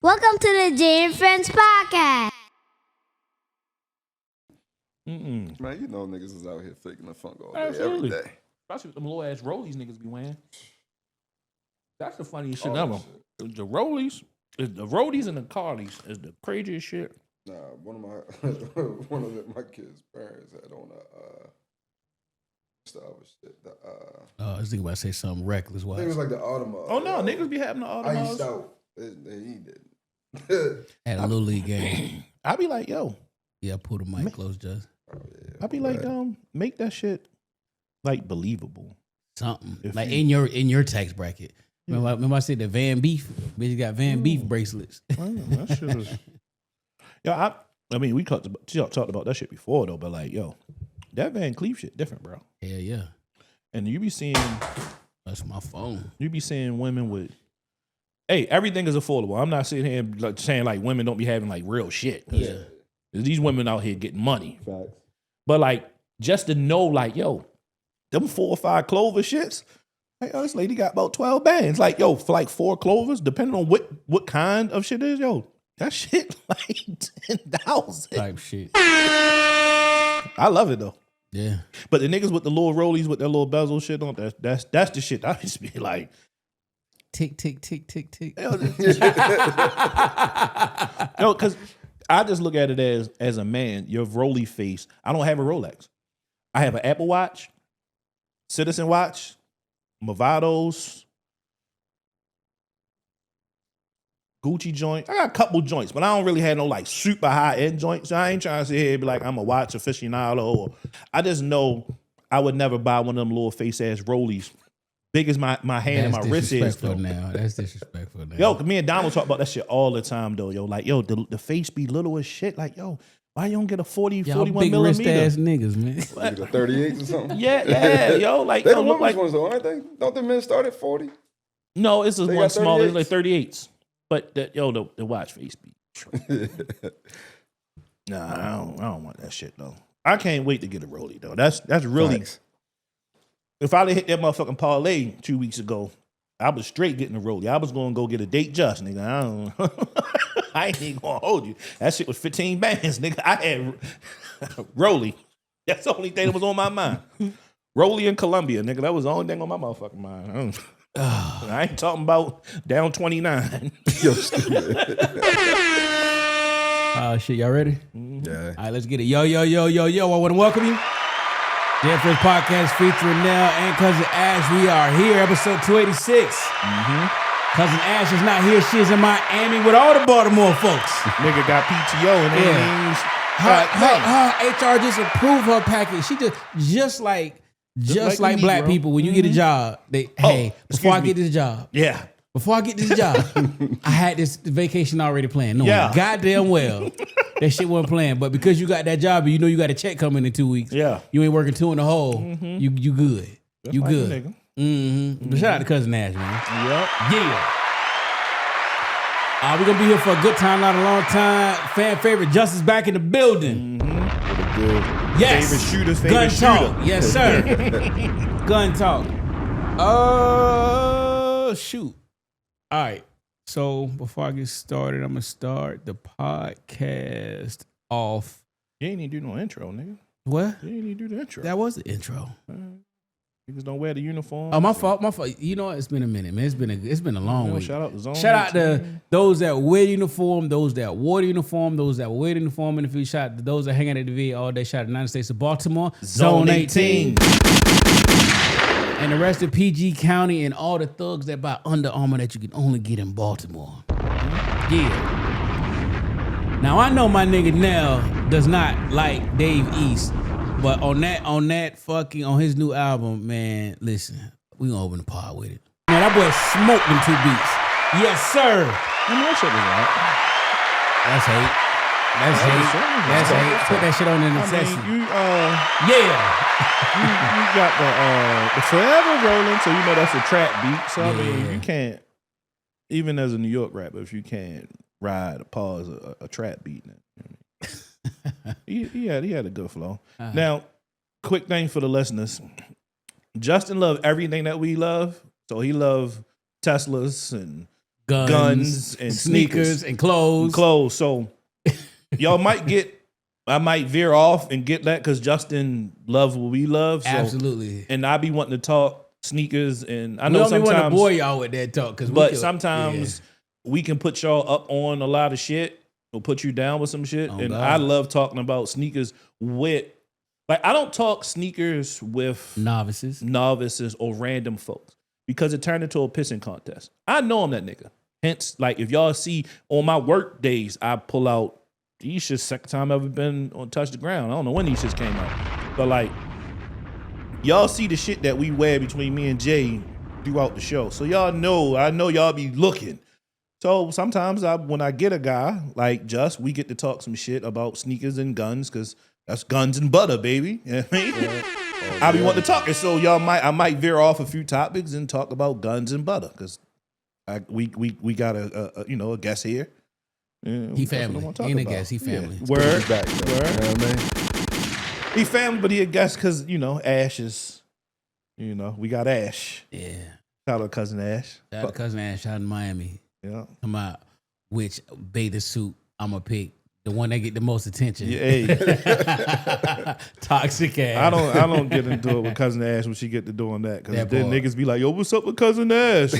Welcome to the Jay and Friends Podcast. Man, you know niggas is out here faking the funk all day, every day. Especially with them little ass rollies niggas be wearing. That's the funniest shit ever. The rollies, the roadies and the carlies is the craziest shit. Nah, one of my kids' parents had on what's the other shit? I was thinking about to say something reckless. I think it was like the Audemars. Oh no, niggas be having the Audemars. Iced out. He didn't. Had a little league game. I be like, yo. Yeah, I pulled the mic close, just. Oh, yeah, I be like, make that shit like believable. Something If like you- in your tax bracket. Remember I said the Van Beef? Bitch got Van Beef bracelets. That shit is. Yo, I mean, we talked about that shit before though, but like, yo, that Van Cleef shit different, bro. Hell yeah. And you be seeing That's my phone. You be seeing women with, hey, everything is affordable. I'm not sitting here like saying like women don't be having like real shit. Yeah. These women out here getting money. Facts. But like, just to know like, yo, them 4 or 5 Clover shits, like, oh, this lady got about 12 bands. Like, yo, for like 4 Clovers, depending on what kind of shit it is, yo, that shit like 10,000. Type shit. I love it though. Yeah. But the niggas with the little rollies with their little bezel shit on, that's the shit. I just be like, Tick, tick, tick, tick, tick. yo, because I just look at it as a man, your rolly face. I don't have a Rolex. I have an Apple Watch, Citizen Watch, Movados, Gucci joint. I got a couple joints, but I don't really have no like super high end joints. So I ain't trying to sit here and be like I'm a watch aficionado. Or I just know I would never buy one of them little face ass rollies. Big as my hand and my wrist is. Disrespectful now. That's disrespectful now. Yo, me and Donald talk about that shit all the time though. Yo, like, yo, the face be little as shit. Like, yo, why you don't get a 40, Y'all 41 big wrist millimeter? ass niggas, man. Like the 38s or something. Yeah, yo, like, They yo, the look like. women's ones though, aren't they? Don't the men start at 40? No, it's just They one got smaller. It's 38s? like 38s. But the watch face be. Nah, I don't want that shit though. I can't wait to get a rollie though. That's really. Facts. If I'd have hit that motherfucking parlay 2 weeks ago, I was straight getting a rollie. I was going to go get a date just, nigga. I ain't even going to hold you. That shit was 15 bands, nigga. I had rollie. That's the only thing that was on my mind. Rollie in Colombia, nigga. That was the only thing on my motherfucking mind. I ain't talking about down 29. Yo, stupid. Shit, y'all ready? Yeah. All right, let's get it. Yo. I want to welcome you. Jay and Friends Podcast featuring Nell and Cousin Ash. We are here, episode 286. Cousin Ash is not here. She is in Miami with all the Baltimore folks. Nigga got PTO and Yeah. Her HR just approved her package. She just like like the black Negro. people. When you get a job, before I get this job, Yeah. before I get this job, I had this vacation already planned. No, Yeah. goddamn well, that shit wasn't planned. But because you got that job, and you know you got a check coming in 2 weeks. Yeah. You ain't working 2 in the hole. You good. Just You like good. a nigga. But shout out to Cousin Ash, man. Yep. Yeah. We're gonna be here for a good time, not a long time. Fan favorite Justice back in the building. Yes. Favorite shooter's Gun favorite talk. shooter. Yes, sir. Gun talk. Shoot. All right. So before I get started, I'm gonna start the podcast off. You ain't even do no intro, nigga. What? You ain't even do the intro. That was the intro. Niggas don't wear the uniform. Oh, my fault. You know what? It's been a minute, man. It's been a long week. Shout out to Zone. Shout out to 18. those that wear uniform, those that wore the uniform, those that wear the uniform in the field. Shout out to those that hang out at the VA all day. Shout out to the United States of Baltimore. Zone 18. And the rest of PG County and all the thugs that buy Under Armour that you can only get in Baltimore. Yeah. Now I know my nigga Nell does not like Dave East, but on his new album, man, listen, we gonna open the pod with it. Man, that boy smoked them 2 beats. Yes, sir. I mean, that shit was right. That's hate. That's hate. That's hate. Put that shit on in the I session. mean, Yeah. you got the Forever rolling, so you know that's a trap beat. So I mean, Yeah. you can't, even as a New York rapper, if you can't ride or pause a trap beat. He had a good flow. Now, quick thing for the listeners. Justin loved everything that we love. So he loved Teslas and guns and sneakers and clothes. So y'all I might veer off and get that because Justin loves what we love. So, Absolutely. And I be wanting to talk sneakers, and I We know don't want to sometimes, bore y'all with that talk, sometimes we can put y'all up on a lot of shit or put you down with some shit. Oh, and God. I love talking about sneakers with, like, I don't talk sneakers with novices or random folks because it turned into a pissing contest. I know I'm that nigga. Hence, like, if y'all see on my work days, I pull out these shits. Second time I've ever been on Touch the Ground. I don't know when these shits came out, but like, y'all see the shit that we wear between me and Jay throughout the show. So y'all know, I know y'all be looking. So sometimes when I get a guy like Just, we get to talk some shit about sneakers and guns because that's guns and butter, baby. You know what I mean? I be wanting to talk. And so I might veer off a few topics and talk about guns and butter because we got a guest here. Yeah, He family. Ain't a guest. He family. Yeah. Word. Back, bro. Word. You know what I mean? He family, but he a guest because, Ash is, we got Ash. Yeah. Shout out cousin Ash. Shout out to cousin Ash out in Miami. Yeah. Come out which bathing suit I'm gonna pick. The one that get the most attention. Yeah, hey. Toxic ass. I don't get into it with cousin Ash when she get to doing that because That then part. niggas be like, yo, what's up with cousin Ash?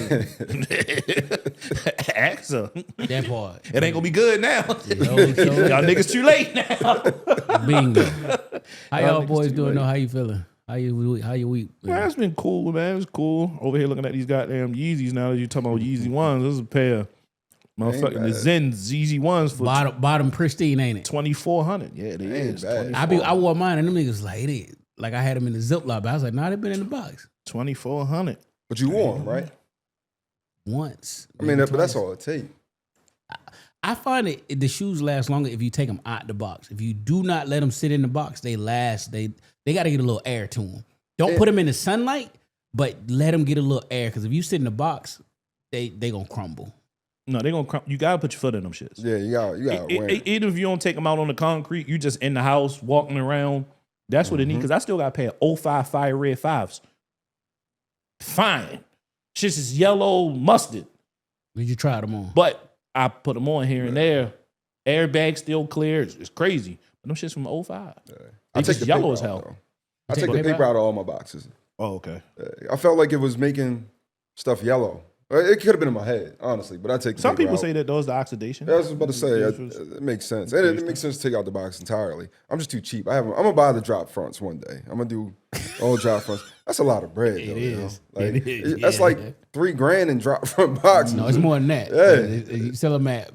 Ask her. That part. It ain't gonna be good now. Yo, Y'all niggas too late now. bingo. How y'all niggas boys too doing late. though? How you feeling? How you week? Man, it's been cool, man. It's cool. Over here looking at these goddamn Yeezys now that you talking about Yeezy ones. This is a pair of motherfucking bad. the Zen Yeezy ones for Bottom pristine, ain't it? 2,400. Yeah, they Ain't is. bad. I wore mine and them niggas like it is. Like I had them in the Ziploc, but I was like, nah, they been in the box 2,400. But you wore 'em, right? once. I mean, maybe but that's twice. all it takes. I find it the shoes last longer if you take them out the box. If you do not let them sit in the box, they last. They got to get a little air to them. Don't put them in the sunlight, but let them get a little air. Because if you sit in the box, they gonna crumble. No, they gonna you gotta put your foot in them shits. Yeah, you got to wear it. Even if you don't take them out on the concrete, you just in the house walking around. That's what it needs. Because I still got a pair of 05 Fire Red 5s. Fine. Shits is yellow mustard. Did you try them on? But I put them on here and there. Airbag still clear. It's crazy. But them shits from 05. I They take just the yellow paper as hell. out, though. I take the paper out of all my boxes. Oh, okay. I felt like it was making stuff yellow. It could have been in my head, honestly, but I take the Some paper people out. say that those the oxidation. I was about to say, it makes sense. And it makes sense to take out the box entirely. I'm just too cheap. I'm going to buy the drop fronts one day. I'm going to do all drop fronts. That's a lot of bread, though. is. Like, It is, That's yeah. like $3,000 in drop front boxes. No, it's more than that. Yeah. You sell them at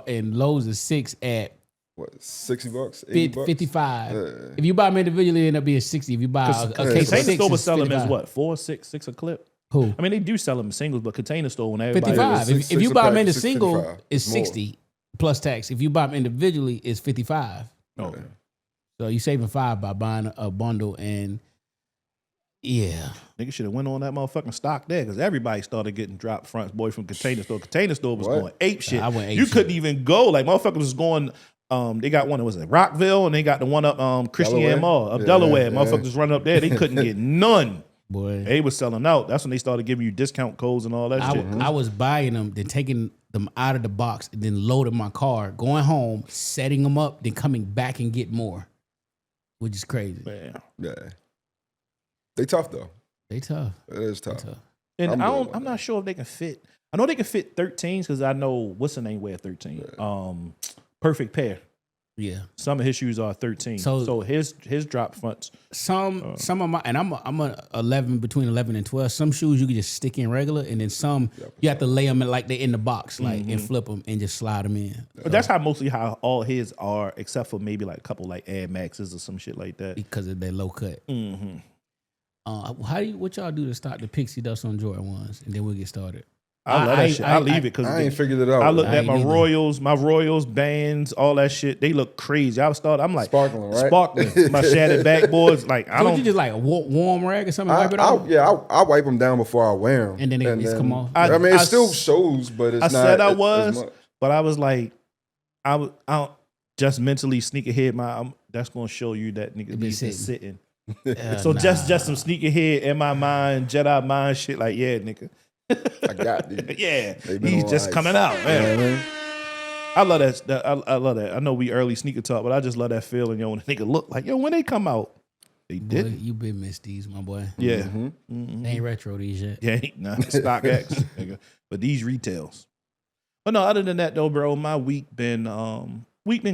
in Lowe's is 6 at What, $60, $80? 55. Yeah. If you buy them individually, it end up being 60. If you buy a case of Container 6, store was it's selling them as 55. what? 4, 6, 6 a clip? Who? I mean, they do sell them singles, but Container Store when everybody 55. Six- If you six buy a them in the pack, single, 6.55. it's It's more. 60 plus tax. If you buy them individually, it's 55. Okay. So you saving 5 by buying a bundle, and yeah, Nigga should have went on that motherfucking stock there because everybody started getting drop fronts, boy, from Container Store. Container Store was What? going ape shit. I went ape You shit. couldn't even go. Like, motherfuckers was going, they got one that was in Rockville, and they got the one up Christian Delaware? Mall of Yeah, Delaware. yeah. Motherfuckers running up there. They couldn't get none. boy. They was selling out. That's when they started giving you discount codes and all that shit. I was buying them, then taking them out of the box, and then loading my car, going home, setting them up, then coming back and get more, which is crazy. Man. Yeah. They tough, though. They tough. It is They tough. tough. And I'm doing I'm that. not sure if they can fit. I know they can fit 13s because I know what's the name wear 13. Perfect Pair. Yeah. Some of his shoes are 13. So- So his drop fronts. Some of my, and I'm a 11, between 11 and 12. Some shoes you can just stick in regular, and then some you have to lay them in like they in the box, like and flip them and just slide them in But that's how all his are, except for maybe like a couple like Air Maxes or some shit like that. because of their low cut. Mm-hmm. What y'all do to stop the pixie dust on Jordan ones, and then we'll get started. I love that shit. I leave it because I ain't figured it out. I looked I at ain't my either. Royals bands, all that shit. They look crazy. I'm like Sparkling, right? Sparkling. My shattered backboards. Like I So don't. you just like a warm rag or something, wipe it off, I wipe them down before I wear them. and then it just come off. I mean, it I still s- shows, but it's I not. said I as was, much. but I was like, I don't just mentally sneak ahead. That's gonna show you that nigga be be sitting. sitting. Yeah, So nah. just some sneak ahead in my mind, Jedi mind shit. Like yeah, nigga, I got these. Yeah, They been he's on just ice. coming out. You know Man. what I mean? I love that. I love that. I know we early sneaker talk, but I just love that feeling, yo, when a nigga look like, yo, when they come out, they Boy, did. you been missed these, my boy. Yeah. They ain't retro these yet. Yeah, nah, stock X, nigga. But these retails. But no, other than that though, bro, my week been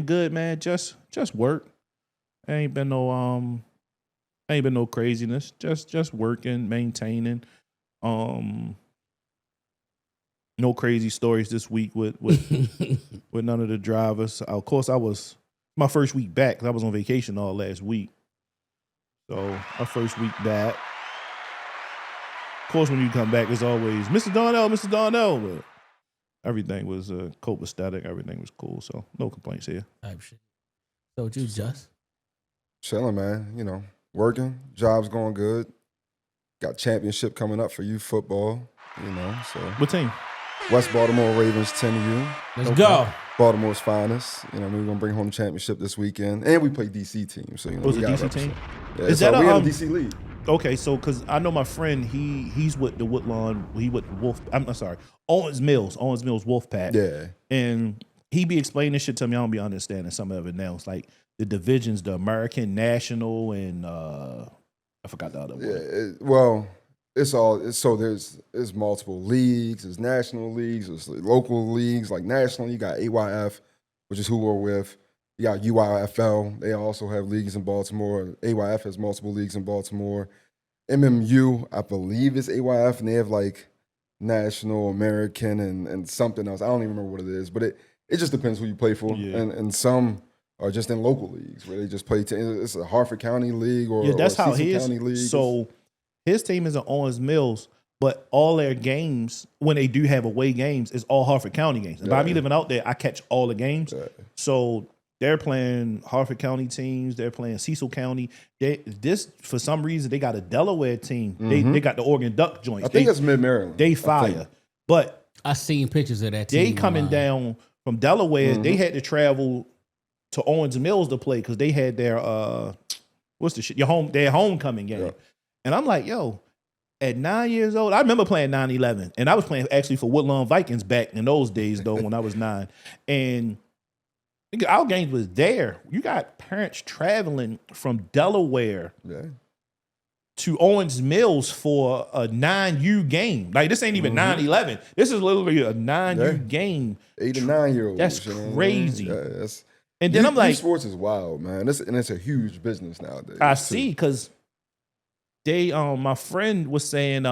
good, man. Just work. Ain't been no craziness. Just working, maintaining. No crazy stories this week with with none of the drivers. Of course, I was my first week back 'cause I was on vacation all last week. So my first week back. Of course, when you come back, it's always Mr. Darnell. But everything was copacetic. Everything was cool. So no complaints here. Type shit. So what you just? Chilling, man. You know, working. Job's going good. Got championship coming up for youth football. You know, so What team? West Baltimore Ravens 10U. Let's go. Baltimore's finest. You know, we're gonna bring home the championship this weekend, and we play DC team. So you know, Was we it gotta DC team? represent. Yeah, Is so that we a, in the DC league? Okay, so because I know my friend, he's with the Woodlawn. He with Wolf. I'm sorry, Owens Mills Wolfpack. Yeah. And he be explaining shit to me. I don't be understanding some of it now. It's like the divisions, the American National, and I forgot the other one. There's multiple leagues. There's national leagues. There's local leagues. Like national, you got AYF, which is who we're with. You got UYFL. They also have leagues in Baltimore. AYF has multiple leagues in Baltimore. MMU, I believe, is AYF, and they have like National, American, and something else. I don't even remember what it is, but it just depends who you play for. Yeah. And some are just in local leagues where they just play. It's a Hartford County league or that's or how Cecil his. County league. So his team is in Owens Mills, but all their games, when they do have away games, is all Hartford County games. And by me living out there, I catch all the games. Yeah. So they're playing Hartford County teams. They're playing Cecil County. For some reason, they got a Delaware team. They got the Oregon Duck joints. I think that's Mid-Maryland. They fire. But I seen pictures of that team. they coming down from Delaware. They had to travel to Owens Mills to play because they had their what's the shit? Their homecoming game. Yeah. And I'm like, yo, at 9 years old, I remember playing 9-11. And I was playing actually for Woodlawn Vikings back in those days, though, when I was 9. And our games was there. You got parents traveling from Delaware to Owens Mills for a 9U game. Like, this ain't even 9-11. This is literally a 9U game. 8 to 9 year olds. That's crazy. Yeah, And then I'm like, sports is wild, man. It's a huge business nowadays. I see, because they my friend was saying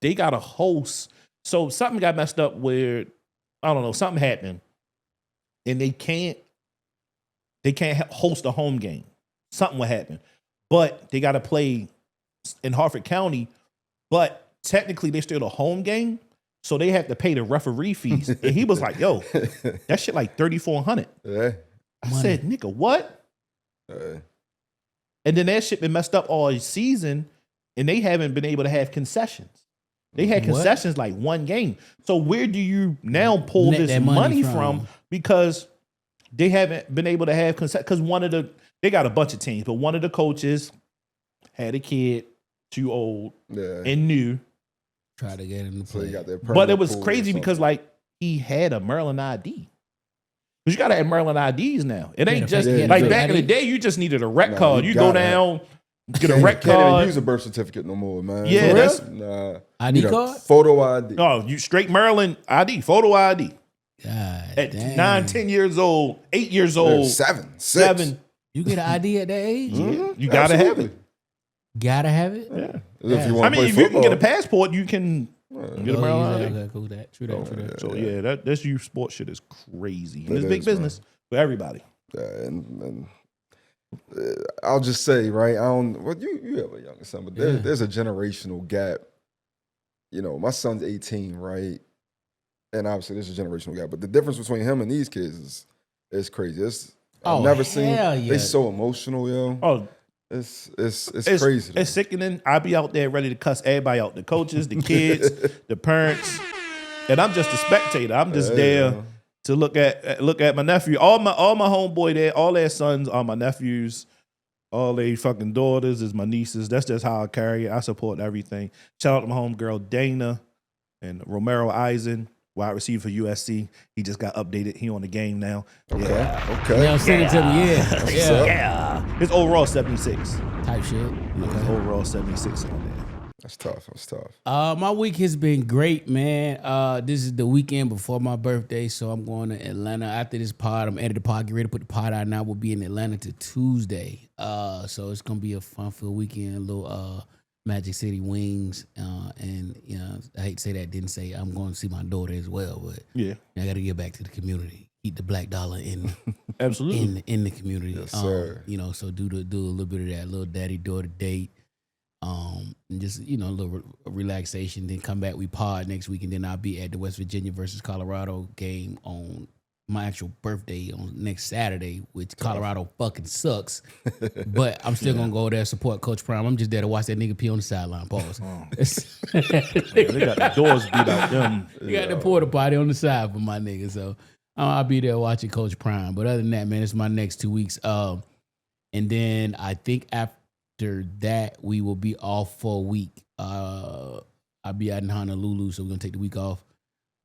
they got a host. So something got messed up where, I don't know, something happened. And they can't host a home game. Something will happen. But they got to play in Hartford County. But technically, they're still a home game. So they have to pay the referee fees. And he was like, yo, that shit like $3,400. Yeah. I said, nigga, what? And then that shit been messed up all season. And they haven't been able to have concessions. They had concessions like one game. So where do you now pull this money from? Because they haven't been able to have concessions. Because they got a bunch of teams, but one of the coaches had a kid too old and new. Try to get him to play. But it was crazy because like he had a Maryland ID. Because you got to have Maryland IDs now. It ain't just like back in the day, you just needed a rec card. You go down, get a rec Can't card. even use a birth certificate no more, man. Yeah, that's ID card? Photo ID. No, you straight Maryland ID, photo ID. God At damn. 9, 10 years old, 8 years old, 7, 6. 7. You get an ID at that age? You gotta have it. Gotta have it? Yeah. If you want to play if football. you can get a passport, you can get a Maryland ID. Okay, cool that. True that. So yeah, that's youth sports shit is crazy. And it's big business for everybody. Yeah, and I'll just say, right? You have a younger son, but there's a generational gap. You know, my son's 18, right? And obviously there's a generational gap, but the difference between him and these kids is crazy. I've never seen. They so emotional, yo. Oh, it's crazy. It's sickening. I be out there ready to cuss everybody out. The coaches, the kids, the parents, and I'm just a spectator. I'm just there to look at my nephew. All my homeboy there, all their sons are my nephews. All they fucking daughters is my nieces. That's just how I carry it. I support everything. Shout out to my homegirl Dana. And Romero Eisen, wide receiver for USC, he just got updated. He on the game now. Okay. Yeah. Okay. Yeah, send it to me. Yeah. Yeah. His overall 76. Type shit. His overall 76 on there. That's tough. That's tough. My week has been great, man. This is the weekend before my birthday, so I'm going to Atlanta after this pod. I'm editing the pod, get ready to put the pod out now. We'll be in Atlanta to Tuesday. So it's gonna be a fun-filled weekend. A little Magic City Wings, and you know, I hate to say that. Didn't say I'm going to see my daughter as well, but Yeah. I got to get back to the community. Keep the black dollar in Absolutely. in the community. Yes, sir. You know, so do a little bit of that, little daddy-daughter date. And just, you know, a little relaxation, then come back, we pod next week, and then I'll be at the West Virginia versus Colorado game on my actual birthday on next Saturday, which Colorado fucking sucks. But I'm still gonna go there, support Coach Prime. I'm just there to watch that nigga pee on the sideline. Pause. They got the doors beat out them. You got the porta potty on the side for my nigga. So I'll be there watching Coach Prime. But other than that, man, it's my next 2 weeks. And then I think after that, we will be off for a week. I'll be out in Honolulu, so we're gonna take the week off.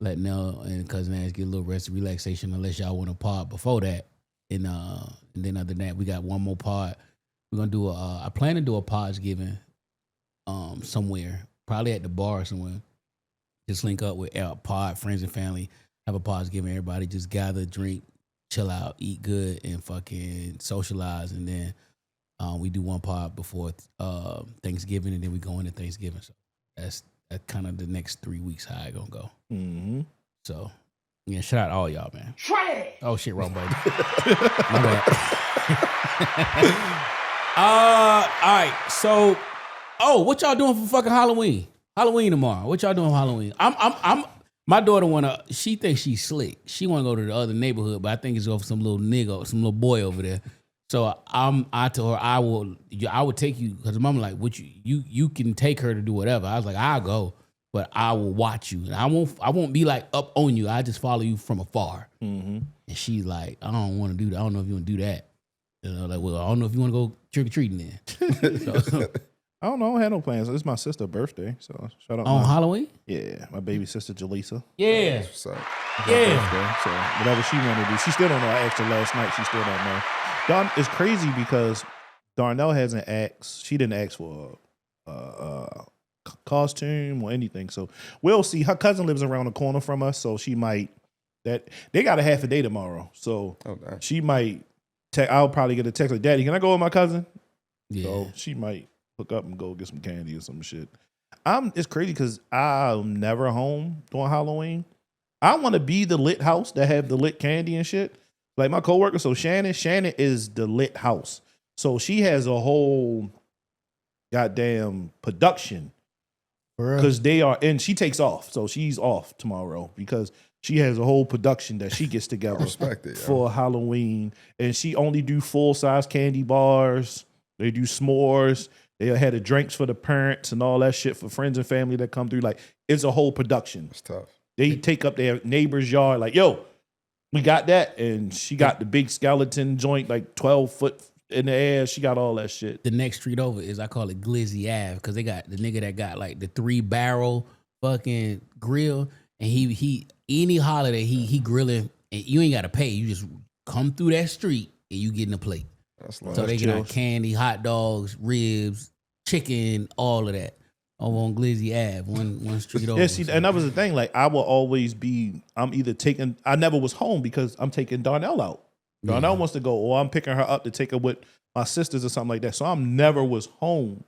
Let Nell and Cousin Ash get a little rest and relaxation, unless y'all want to pod before that. And then other than that, we got one more pod. We're gonna do I plan to do a Podsgiving somewhere, probably at the bar somewhere. Just link up with our pod friends and family, have a Podsgiving. Everybody just gather, drink, chill out, eat good, and fucking socialize. And then we do one pod before Thanksgiving, and then we go into Thanksgiving. So that's kind of the next 3 weeks how I gonna go. Mm-hmm. So yeah, shout out to all y'all, man. Trash. Oh shit, wrong button. My bad. All right. So, what y'all doing for fucking Halloween? Halloween tomorrow. What y'all doing for Halloween? My daughter she thinks she's slick. She wanna go to the other neighborhood, but I think it's over some little nigga, some little boy over there. So I told her I would take you, because mama like, what you can take her to do whatever. I was like, I'll go, but I will watch you. And I won't be like up on you. I just follow you from afar. Mm-hmm. And she's like, I don't want to do that. I don't know if you want to do that. And I'm like, well, I don't know if you want to go trick or treating then. So, I don't know. I don't have no plans. It's my sister's birthday, so shout out. on Halloween? Yeah, my baby sister Jaleesa. Yeah. What's up? Yeah. Birthday, so whatever she want to do, she still don't know. I asked her last night. She still don't know. It's crazy because Darnell hasn't asked. She didn't ask for a costume or anything. So we'll see. Her cousin lives around the corner from us, so she might. That they got a half a day tomorrow, so she might. I'll probably get a text like, "Daddy, can I go with my cousin?" Yeah. So she might hook up and go get some candy or some shit. It's crazy because I'm never home during Halloween. I want to be the lit house that have the lit candy and shit. Like my coworker, so Shannon is the lit house. So she has a whole goddamn production because they are, and she takes off. So she's off tomorrow because she has a whole production that she gets together for Halloween. And she only do full-size candy bars. They do s'mores. They had the drinks for the parents and all that shit for friends and family that come through. Like, it's a whole production. It's tough. They take up their neighbor's yard like, yo, we got that. And she got the big skeleton joint, like 12 foot in the air. She got all that shit. The next street over is, I call it Glizzy Ave, because they got the nigga that got like the 3-barrel fucking grill. And he any holiday, he grilling, and you ain't got to pay. You just come through that street and you get in a plate. So they get out candy, hot dogs, ribs, chicken, all of that. Over on Glizzy Ave, one street over. Yeah, see, and that was the thing. Like, I will always be, I never was home because I'm taking Darnell out. Darnell wants to go, or I'm picking her up to take her with my sisters or something like that. So I'm never was home.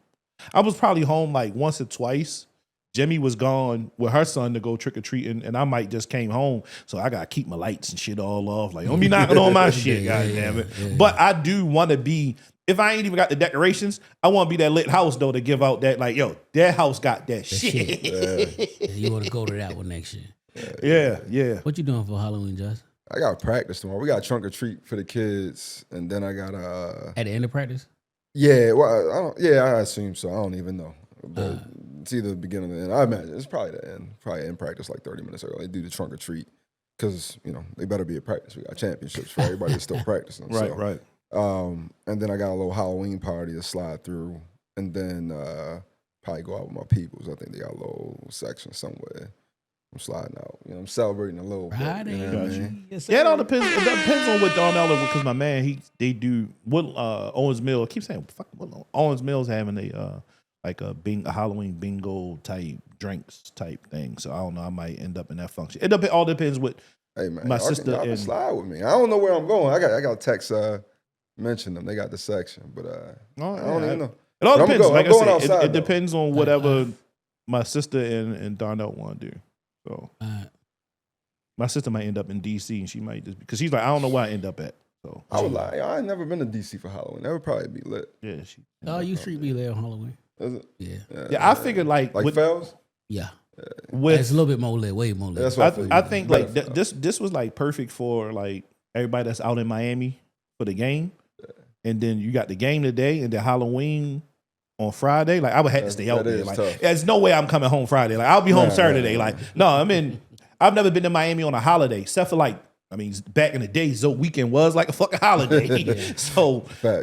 I was probably home like once or twice. Jimmy was gone with her son to go trick-or-treating, and I might just came home. So I got to keep my lights and shit all off. Like, don't be knocking on my shit, goddamn it. Yeah. But I do want to be, if I ain't even got the decorations, I want to be that lit house, though, to give out that, like, yo, that house got that shit. Yeah, you want to go to that one next year. Yeah. What you doing for Halloween, Josh? I got practice tomorrow. We got trunk or treat for the kids, and then I got at the end of practice. Yeah, well, I assume so. I don't even know, but it's either the beginning or the end. I imagine it's probably the end. Probably in practice like 30 minutes early. They do the trunk or treat because they better be at practice. We got championships for everybody that's still practicing. Right. And then I got a little Halloween party to slide through, and then probably go out with my peoples. I think they got a little section somewhere. I'm sliding out. You know, I'm celebrating a little Friday. bit. You know what I mean? Yes, Yeah, it all sir. depends. It depends on what Darnell, because my man, they do what Owens Mill. I keep saying fuck Owens Mill's having a like a Halloween bingo type drinks type thing. So I don't know. I might end up in that function. It all depends what. Hey man, My y'all sister can and- slide with me. I don't know where I'm going. I got text mention them. They got the section, but I don't even know. It all But I'm depends. going- Like I'm I going said, outside, it though. depends on whatever my sister and Darnell want to do. So my sister might end up in DC, and she might just because she's like, I don't know where I end up at. So I would lie. I ain't never been to DC for Halloween. That would probably be lit. yeah, Oh, you treat me there on Halloween. Is it? Yeah. yeah. I figured like Like with, Fells? Yeah. with It's a little bit more lit, way more lit. That's what I figured. I think like Better this was like perfect for like everybody that's out in Miami for the game, and then you got the game today, and then Halloween on Friday. Like I would have to stay out that there. is Like tough. there's no way I'm coming home Friday. Like I'll be home Nah, Saturday. nah, Like no, I mean I've never been to Miami on a holiday except for like I mean back in the day, so weekend was like a fucking holiday. So Facts.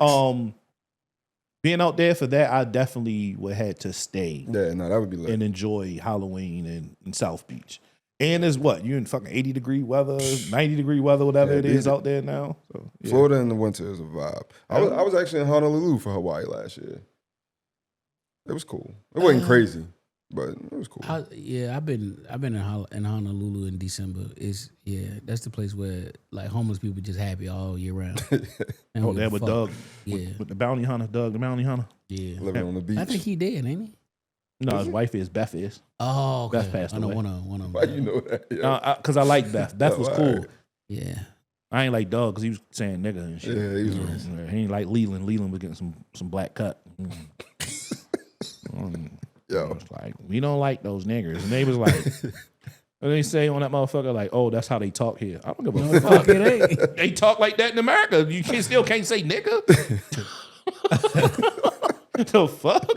being out there for that, I definitely would have to stay Yeah, no, that would be lit. and enjoy Halloween in South Beach. And it's what? You're in fucking 80-degree weather, 90-degree weather, whatever Yeah, it is out there now. So, yeah. Florida in the winter is a vibe. I was actually in Honolulu for Hawaii last year. It was cool. It wasn't crazy, but it was cool. I've been in Honolulu in December. That's the place where like homeless people just happy all year round. Oh, there with Doug. Yeah, With the bounty hunter, Doug, the bounty hunter. yeah. Living on the beach. I think he dead, ain't he? No, his wife is, Beth is. Oh, okay. Beth passed I know away. one of them. Why you know that? Yeah, Because I like Beth. Beth was Oh, cool. alright. Yeah. I ain't like Doug because he was saying nigga and shit. Yeah, he was racist. Yeah, he ain't like Leland. Leland was getting some black cut. Yo. It's like, we don't like those niggers. And they was like, and they say on that motherfucker, like, oh, that's how they talk here. I don't give a fuck. Fuck it ain't. They talk like that in America. You still can't say nigga. The fuck?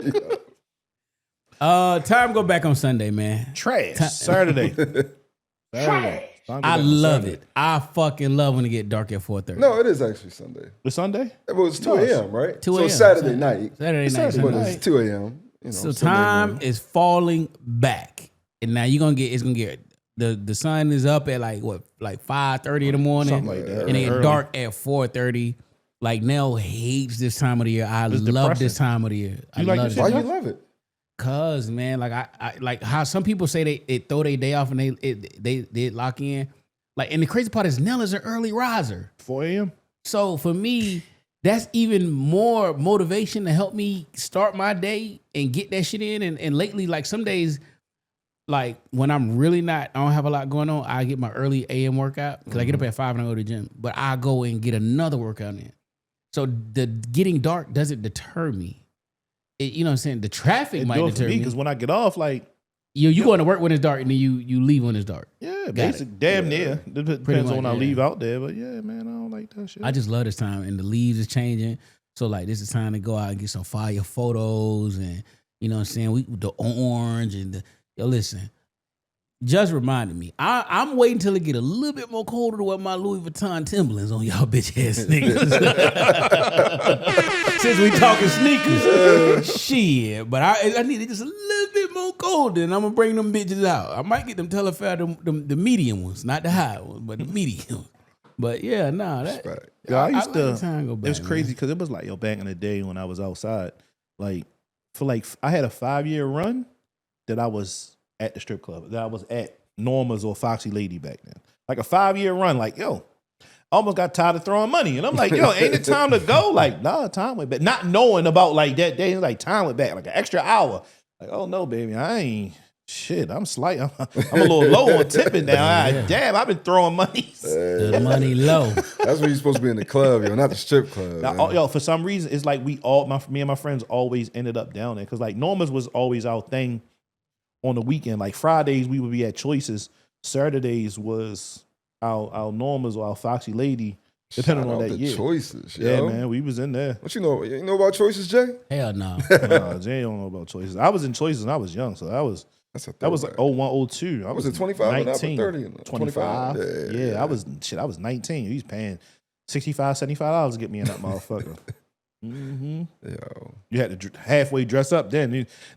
Time go back on Sunday, man. Trash. Saturday. I love it. I fucking love when it get dark at 4:30. No, it is actually Sunday. The Sunday? It was 2 a.m., right? 2 So a.m. it's Saturday night. Saturday night. But Sunday. it's 2 a.m. You know, So Sunday time morning. is falling back, and now it's gonna get the sun is up at like 5:30 in the morning, Something like that. and it Early. dark at 4:30. Like Nell hates this time of the year. I It's love depressing. this time of the year. I You like love this it. Why shit? you love it? Cause man, like I like how some people say they throw their day off and they lock in. Like, and the crazy part is Nell is an early riser. 4 a.m.? So for me, that's even more motivation to help me start my day and get that shit in. And lately, like some days, like when I don't have a lot going on, I get my early AM workout because I get up at 5 and I go to the gym. But I go and get another workout in. So the getting dark doesn't deter me. You know what I'm saying? The traffic It might do it for deter me me. because when I get off, like, You going to work when it's dark and then you leave when it's dark. yeah, Got basic, it. damn near. Depends Pretty on much, when I yeah. leave out there. But yeah, man, I don't like that shit. I just love this time, and the leaves is changing. So like, this is time to go out and get some fire photos, and you know what I'm saying. The orange and listen. Just reminded me. I'm waiting till it get a little bit more colder to wear my Louis Vuitton Timberlands on y'all bitch ass niggas. Since we talking sneakers, shit. But I need it just a little bit more colder, and I'm gonna bring them bitches out. I might get them Telefair, the medium ones, not the high ones, but the medium. But yeah, nah, that. Respect. Yeah, I used let to. the time go back, It's crazy because it was like, yo, back in the day when I was outside, like, I had a 5-year run that I was at the strip club, that I was at Norma's or Foxy Lady back then. Like a 5-year run, like, yo, I almost got tired of throwing money. And I'm like, yo, ain't it time to go? Like, nah, time went back. Not knowing about like that day, like time went back, like an extra hour. Like, oh no, baby, I ain't. Shit, I'm slight. I'm a little low on tipping now. Damn, I've been throwing money. The money low. That's when you're supposed to be in the club, yo, not the strip club. Now, man. yo, for some reason, it's like me and my friends always ended up down there because like Norma's was always our thing on the weekend. Like Fridays we would be at Choices. Saturdays was our Norma's or our Foxy Lady, depending Shout on out that the year. Choices, yo. Yeah, man, we was in there. What you know? You know about Choices, Jay? Hell no. Jay don't know about Choices. I was in Choices when I was young, so that was That like 01, 02. I Was it 25 and up or 19, 30? 25. 25? Yeah, I was 19. He was paying $65, $75 to get me in that motherfucker. Mm-hmm. Yo. You had to halfway dress up then.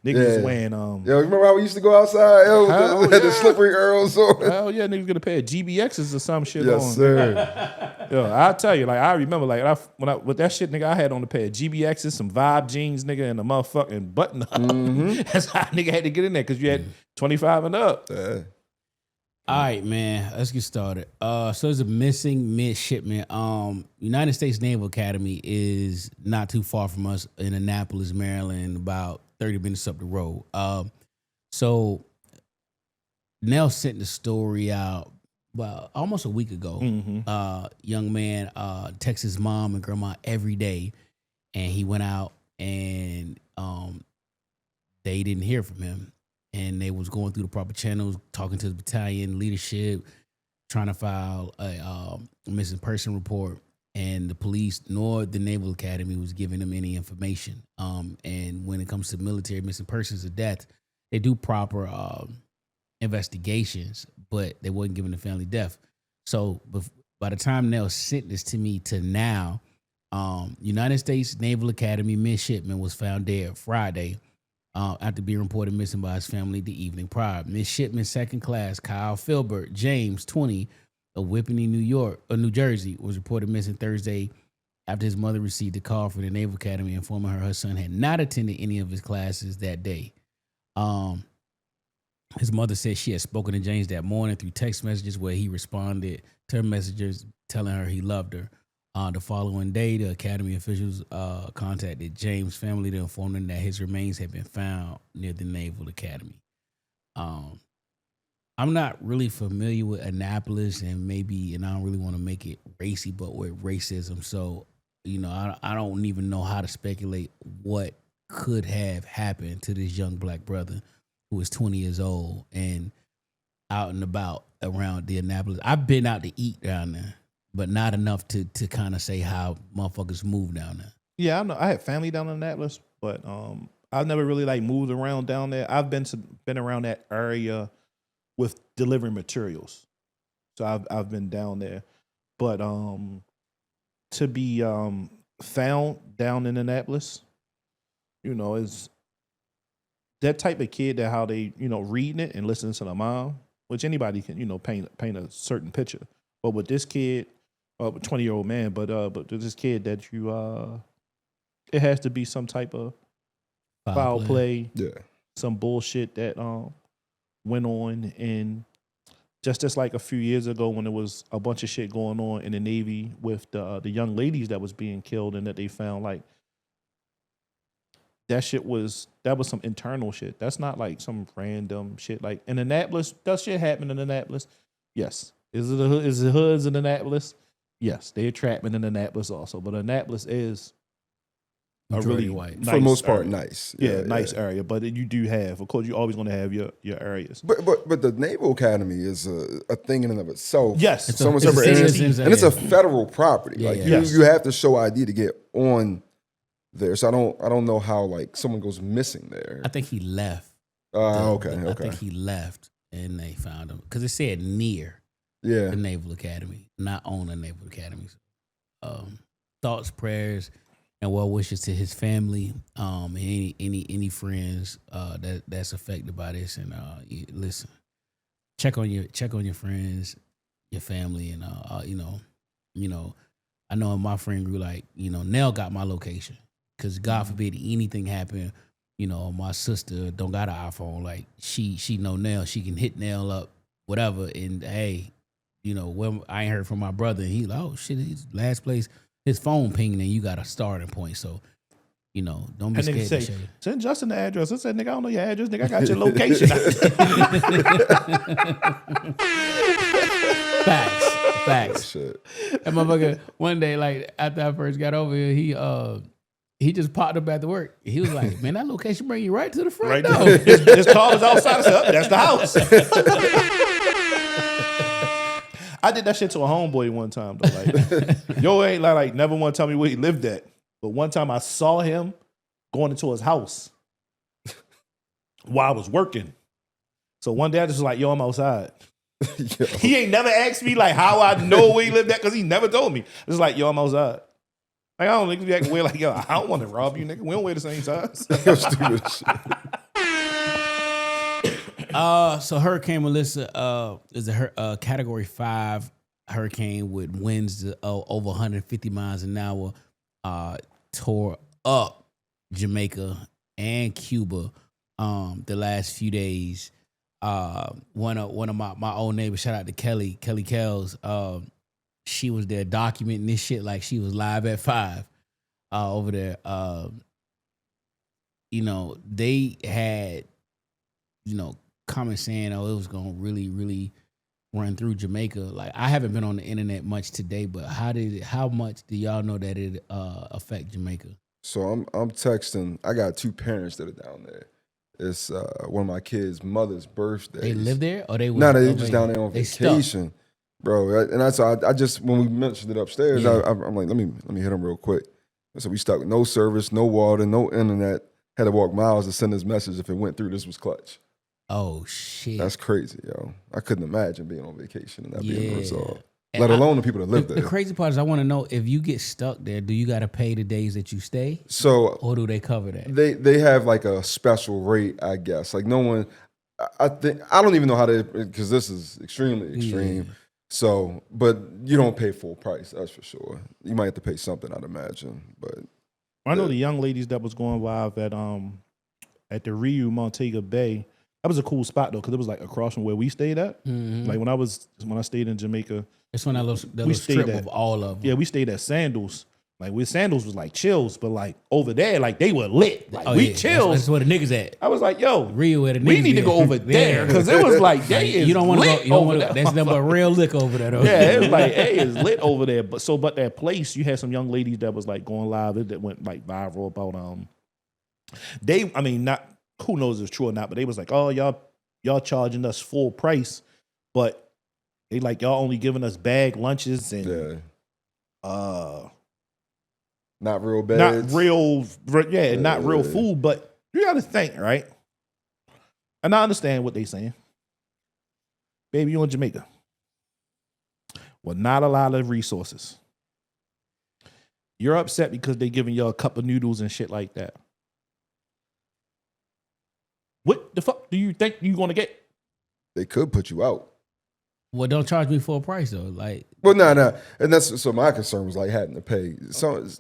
Niggas was wearing Yo, remember how we used to go outside? Yo, Hell had the yeah. slippery Earls on. hell yeah, niggas get a pair of GBXs or some shit on. Yes, sir. Yo, I'll tell you, like I remember, like with that shit, nigga, I had on a pair of GBXs, some Vibe jeans, nigga, and a motherfucking button up. Mm-hmm. That's how nigga had to get in there because you had 25 and up. Yeah. All right, man. Let's get started. So there's a missing midshipman. United States Naval Academy is not too far from us in Annapolis, Maryland, about 30 minutes up the road. So Nell sent the story out about almost a week ago. Mm-hmm. Young man texts his mom and grandma every day, and he went out and they didn't hear from him. And they was going through the proper channels, talking to the battalion leadership, trying to file a missing person report. And the police nor the Naval Academy was giving them any information. And when it comes to military missing persons or death, they do proper investigations, but they wasn't giving the family death. So by the time Nell sent this to me to now, United States Naval Academy midshipman was found dead Friday. After being reported missing by his family the evening prior. Midshipman second class Kyle Filbert James, 20, of Whippany, New Jersey, was reported missing Thursday after his mother received a call from the Naval Academy informing her son had not attended any of his classes that day. His mother said she had spoken to James that morning through text messages where he responded to her messages telling her he loved her. The following day, the Academy officials contacted James' family to inform them that his remains had been found near the Naval Academy. I'm not really familiar with Annapolis and I don't really want to make it racy, but with racism. So, I don't even know how to speculate what could have happened to this young black brother who is 20 years old and out and about around the Annapolis. I've been out to eat down there, but not enough to kind of say how motherfuckers move down there. Yeah, I know. I had family down in Annapolis, but I've never really like moved around down there. I've been around that area with delivering materials, so I've been down there. But to be found down in Annapolis, is that type of kid that how they reading it and listening to the mom, which anybody can paint a certain picture. But with this kid. 20-year-old man, but this kid that it has to be some type of foul play, some bullshit that went on, and just like a few years ago when there was a bunch of shit going on in the Navy with the young ladies that was being killed, and that they found like that was some internal shit. That's not like some random shit. Like in Annapolis, does shit happen in Annapolis? Yes. Is the hoods in Annapolis? Yes, they're trapping in Annapolis also, but Annapolis is a really white, nice for the most part, area. nice. Nice area. But you do have, of course, you're always going to have your areas. But the Naval Academy is a thing in and of itself. Yes, It's a citizens, and it's a federal property. Yeah, like yeah. you have to show ID to get on there. So I don't know how like someone goes missing there. I think he left. Okay. I think he left and they found him because it said near Yeah. the Naval Academy, not on the Naval Academy. Thoughts, prayers, and well wishes to his family, and any friends that's affected by this. And listen, check on your friends, your family, and I know in my friend group, like Nell got my location because God forbid anything happen. My sister don't got an iPhone. Like she know Nell, she can hit Nell up, whatever. And hey, when I ain't heard from my brother, and he like, oh shit, his last place, his phone pinging, and you got a starting point. So, don't be scared to share. Send Justin the address. I said, nigga, I don't know your address. Nigga, I got your location. Facts. Shit. That motherfucker, one day, like after I first got over here, he just popped up at the work. He was like, man, that location bring you right to the front door. His car was outside. I said, that's the house. I did that shit to a homeboy one time though. Like, yo ain't like never want to tell me where he lived at. But one time I saw him going into his house while I was working. So one day I just was like, yo, I'm outside. He ain't never asked me like how I know where he lived at because he never told me. It's like, yo, I'm outside. Like, I don't think you act weird like, yo, I don't want to rob you, nigga. We don't wear the same size. Stupid shit. So Hurricane Melissa is a Category 5 hurricane with winds over 150 miles an hour. Tore up Jamaica and Cuba the last few days. One of my old neighbors, shout out to Kelly Kells. She was there documenting this shit like she was live at 5 over there. They had, comments saying, oh, it was going to really, really run through Jamaica. Like, I haven't been on the internet much today, but how much do y'all know that it affect Jamaica? So I'm texting. I got 2 parents that are down there. It's one of my kids' mother's birthday. They live there, or they just down there on vacation, bro. And I just when we mentioned it upstairs, yeah. I'm like, let me hit them real quick. So we stuck with no service, no water, no internet. Had to walk miles to send this message. If it went through, this was clutch. Oh shit, that's crazy, yo. I couldn't imagine being on vacation and that being resolved. Let alone the people that live there. The crazy part is, I want to know, if you get stuck there, do you got to pay the days that you stay? So, or do they cover that? They have like a special rate, I guess. Like no one, I don't even know how to, because this is extremely extreme. Yeah. So, but you don't pay full price, that's for sure. You might have to pay something, I'd imagine. But I know the young ladies that was going live at the Rio Montego Bay. That was a cool spot though, because it was like across from where we stayed at. Mm-hmm. Like when I stayed in Jamaica. It's when that little strip of all of them. Yeah, we stayed at Sandals. Like, with Sandals was like chills, but like over there, like they were lit. Like we chilled. That's where the niggas at. I was like, yo, Rio where the niggas we need to go over there, because it was like they is you don't want to go. You don't want to. That's nothing but real lick over there though. Yeah, it was like, hey, it's lit over there. But that place, you had some young ladies that was like going live that went like viral about not who knows if it's true or not, but they was like, oh, y'all charging us full price, but they like, y'all only giving us bag lunches and not real beds. Not real food. But you got to think, right? And I understand what they saying. Baby, you in Jamaica. Well, not a lot of resources. You're upset because they giving y'all a cup of noodles and shit like that. What the fuck do you think you're going to get? They could put you out. Well, don't charge me full price though. Like, well, no, and that's so. My concern was like having to pay. So if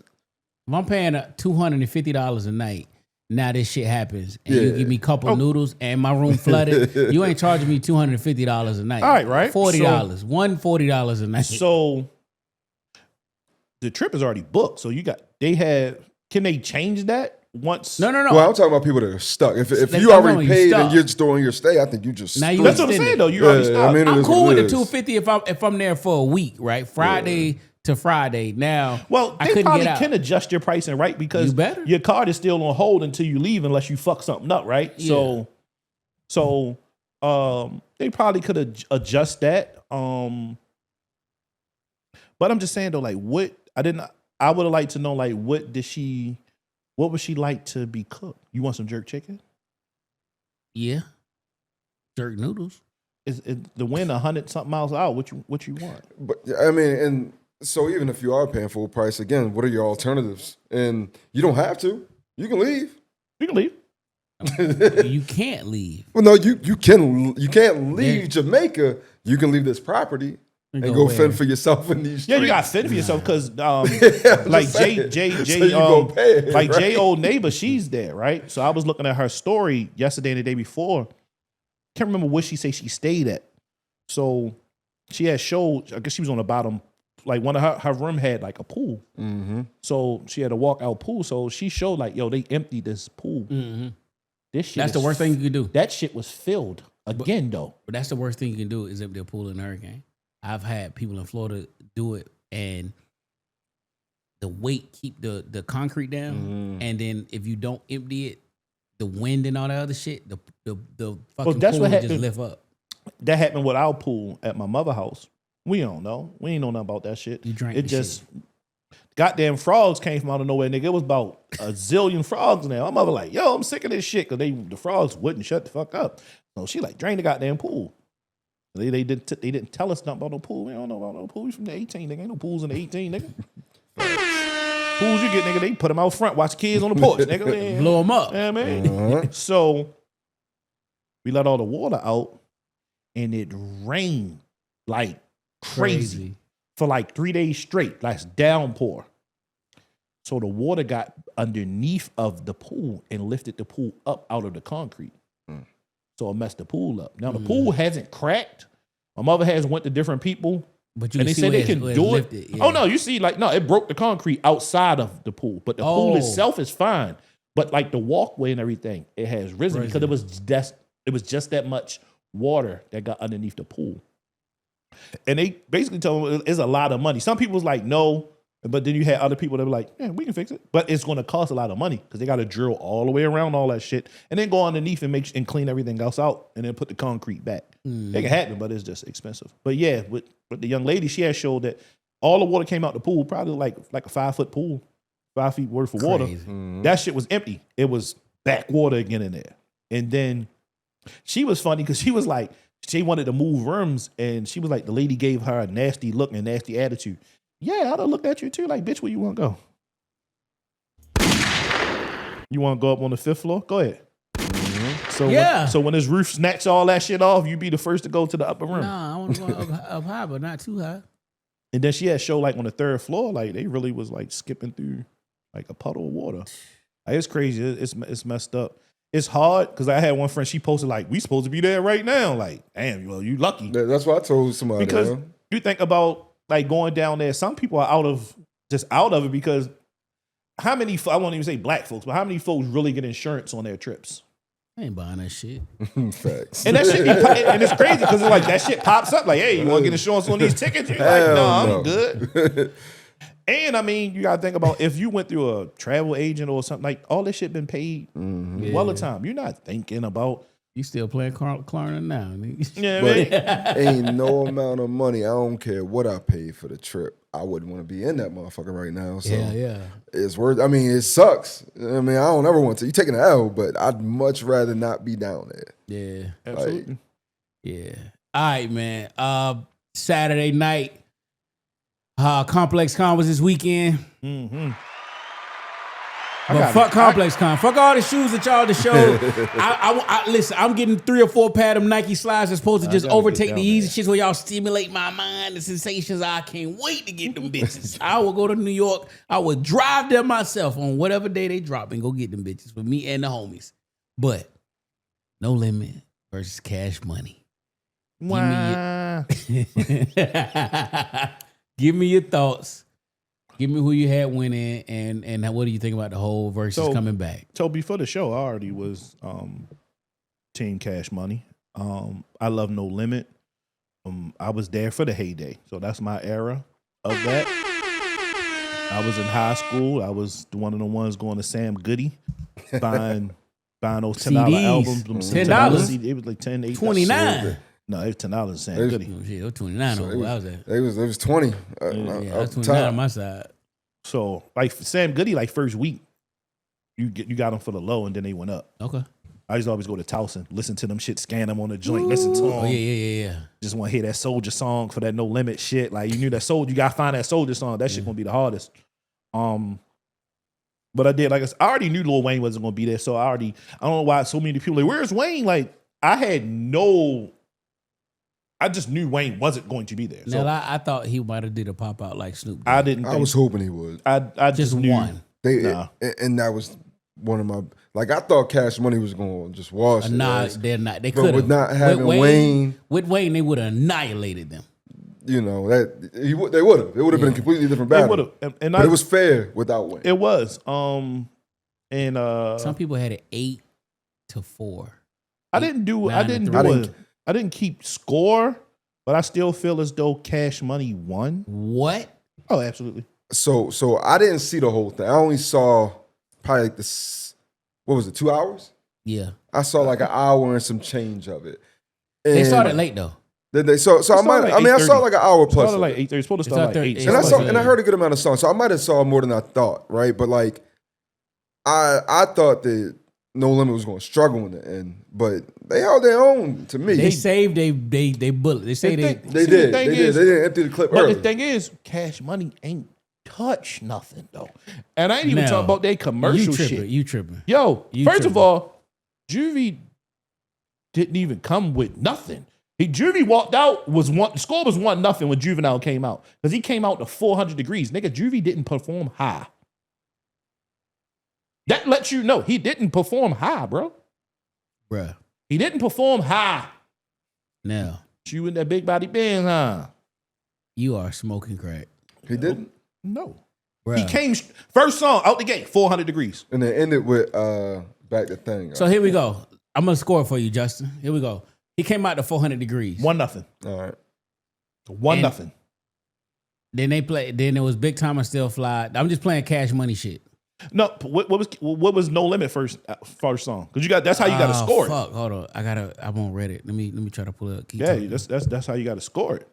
I'm paying $250 a night, now this shit happens, and you give me a couple noodles and my room flooded. You ain't charging me $250 a night. All right, $40, $40 a night. So the trip is already booked. So can they change that? Once no. Well, I'm talking about people that are stuck. If you already paid and you're storing your stay, I think you just. That's what I'm saying though. You already stuck. I mean, I'm cool with the $250 if I'm there for a week, right? Friday to Friday. Now, well, they probably can adjust your pricing, right? Because your card is still on hold until you leave, unless you fuck something up, right? Yeah. So they probably could adjust that. But I'm just saying though, like, I would have liked to know, like, what would she like to be cooked? You want some jerk chicken? Yeah. Jerk noodles. Is the wind 100-something miles out? What you want? But I mean, and so even if you are paying full price, again, what are your alternatives? And you don't have to. You can leave. You can leave. You can't leave. Well, no, you can't leave Jamaica. You can leave this property. And go fend for yourself in these streets. Yeah, you got to fend for yourself because, like Jay old neighbor, she's there, right? So I was looking at her story yesterday and the day before. Can't remember where she say she stayed at. So she had showed, I guess she was on the bottom, like one of her room had like a pool. Mm-hmm. So she had a walkout pool. So she showed like, yo, they emptied this pool. Mm-hmm. This shit. That's the worst thing you could do. That shit was filled again, though. But that's the worst thing you can do is empty a pool in a hurricane. I've had people in Florida do it, and the weight keep the concrete down, and then if you don't empty it, the wind and all that other shit, the fucking pool will just lift up. That happened with our pool at my mother's house. We don't know. We ain't know nothing about that shit. You drank it just shit. Goddamn frogs came from out of nowhere, nigga. It was about a zillion frogs now. My mother like, yo, I'm sick of this shit, because the frogs wouldn't shut the fuck up. So she like drained the goddamn pool. They didn't tell us nothing about no pool. We don't know about no pool. We from the 18, nigga. Ain't no pools in the 18, nigga. pools you get, nigga, they put them out front, watch kids on the porch, nigga. Blow them up. Yeah, man. So we let all the water out, and it rained like crazy. For like 3 days straight, like downpour. So the water got underneath of the pool and lifted the pool up out of the concrete. So it messed the pool up. Now the pool hasn't cracked. My mother has went to different people, But you and can they see said they where can it's do it. lifted, yeah. Oh no, you see, like no, it broke the concrete outside of the pool, but the pool itself is fine. But like the walkway and everything, it has risen because it was just that much water that got underneath the pool. And they basically told them it's a lot of money. Some people was like, no, but then you had other people that were like, yeah, we can fix it. But it's going to cost a lot of money because they got to drill all the way around all that shit and then go underneath and clean everything else out and then put the concrete back. It can happen, but it's just expensive. But yeah, with the young lady, she had showed that all the water came out the pool, probably like a 5-foot pool, 5 feet worth of water. That shit was empty. It was back water again in there. And then she was funny because she was like, she wanted to move rooms, and she was like, the lady gave her a nasty look and a nasty attitude. Yeah, I'd have looked at you too, like, bitch, where you want to go? You want to go up on the 5th floor? Go ahead. So when this roof snatch all that shit off, you be the first to go to the upper room. Nah, I want to go up high, but not too high. And then she had show like on the 3rd floor, like they really was like skipping through like a puddle of water. Like, it's crazy. It's messed up. It's hard because I had one friend, she posted like, we supposed to be there right now. Like, damn, well, you lucky. That's what I told somebody. Because you think about like going down there, some people are out of it because how many, I won't even say black folks, but how many folks really get insurance on their trips? I ain't buying that shit. Facts. And that shit, and it's crazy because it's like that shit pops up like, hey, you want to get insurance on these tickets? You're like, no, I'm good. And I mean, you gotta think about if you went through a travel agent or something, like all this shit been paid well the time. You're not thinking about. You still playing Klarna now. Yeah, But ain't no amount of money. I don't care what I paid for the trip. I wouldn't want to be in that motherfucker right now. So it's worth. I mean, it sucks. I mean, I don't ever want to. You taking an L, but I'd much rather not be down there. Yeah, absolutely. Yeah. All right, man. Saturday night. Complex Con was this weekend. But fuck Complex Con. Fuck all the shoes that y'all just showed. I listen, I'm getting 3 or 4 pair of them Nike slides that's supposed to just overtake the easy shits where y'all stimulate my mind, the sensations. I can't wait to get them bitches. I will go to New York. I will drive there myself on whatever day they drop and go get them bitches for me and the homies. But No Limit versus Cash Money. Wow. Give me your thoughts. Give me who you had winning, and what do you think about the whole versus coming back? So before the show, I already was Team Cash Money. I love No Limit. I was there for the heyday, so that's my era of that. I was in high school. I was one of the ones going to Sam Goody, buying those $10 albums. $10? It was like 10, 8. $29. No, it was $10 Sam Goody. Shit, it was 29 on who I was at. It was 20. Yeah, that's 29 on my side. So like Sam Goody, like first week, you got them for the low, and then they went up. Okay. I used to always go to Towson, listen to them shit, scan them on the joint, listen to them. Oh yeah. Just want to hear that Soldier song for that No Limit shit. Like you knew that Soldier, you gotta find that Soldier song. That shit gonna be the hardest. But I did, like I already knew Lil Wayne wasn't gonna be there, so I don't know why so many people like, where's Wayne? Like I just knew Wayne wasn't going to be there. So now, I thought he might have did a pop out like Snoop Dogg. I didn't. I was hoping he would. I just knew one. And that was one of my. Like I thought Cash Money was going to just wash. Nah, they're not. They but could have. with not having Wayne, with Wayne, they would have annihilated them. You know that they would have. It would have been a completely different battle. They would have, but it was fair without Wayne. It was. And some people had it 8-4. I didn't keep score, but I still feel as though Cash Money won. What? Oh, absolutely. So I didn't see the whole thing. I only saw probably like what was it, 2 hours? Yeah. I saw like an hour and some change of it. And they started late though. Did they? So I saw like an hour plus. Started like 8:30. It's supposed to start like 8. And I heard a good amount of songs. So I might have saw more than I thought, right? But like I thought that No Limit was going to struggle in the end, but they held their own to me. They saved they bullet. They say they did. They didn't empty the clip But early. the thing is, Cash Money ain't touch nothing though. And I ain't even talking about their commercial shit. You tripping. Yo, You first of tripping. all, Juvie didn't even come with nothing. Juvie walked out, the score was 1-0 when Juvenile came out. Because he came out to 400 degrees. Nigga, Juvie didn't perform high. That lets you know he didn't perform high, bro. Bruh. He didn't perform high. Now, You in that big body Benz, huh? you are smoking crack. He didn't. No. Bruh. He came, first song, out the gate, 400 degrees. And then ended with Back to Thing. So here we go. I'm going to score it for you, Justin. Here we go. He came out to 400 degrees. 1-0. All right. 1-0. Then they play. Then it was Big Time and Still Fly. I'm just playing Cash Money shit. No, what was No Limit first song? Because that's how you got to score it. Fuck, hold on. I won't read it. Let me try to pull it up. Keep Yeah, talking. that's how you got to score it.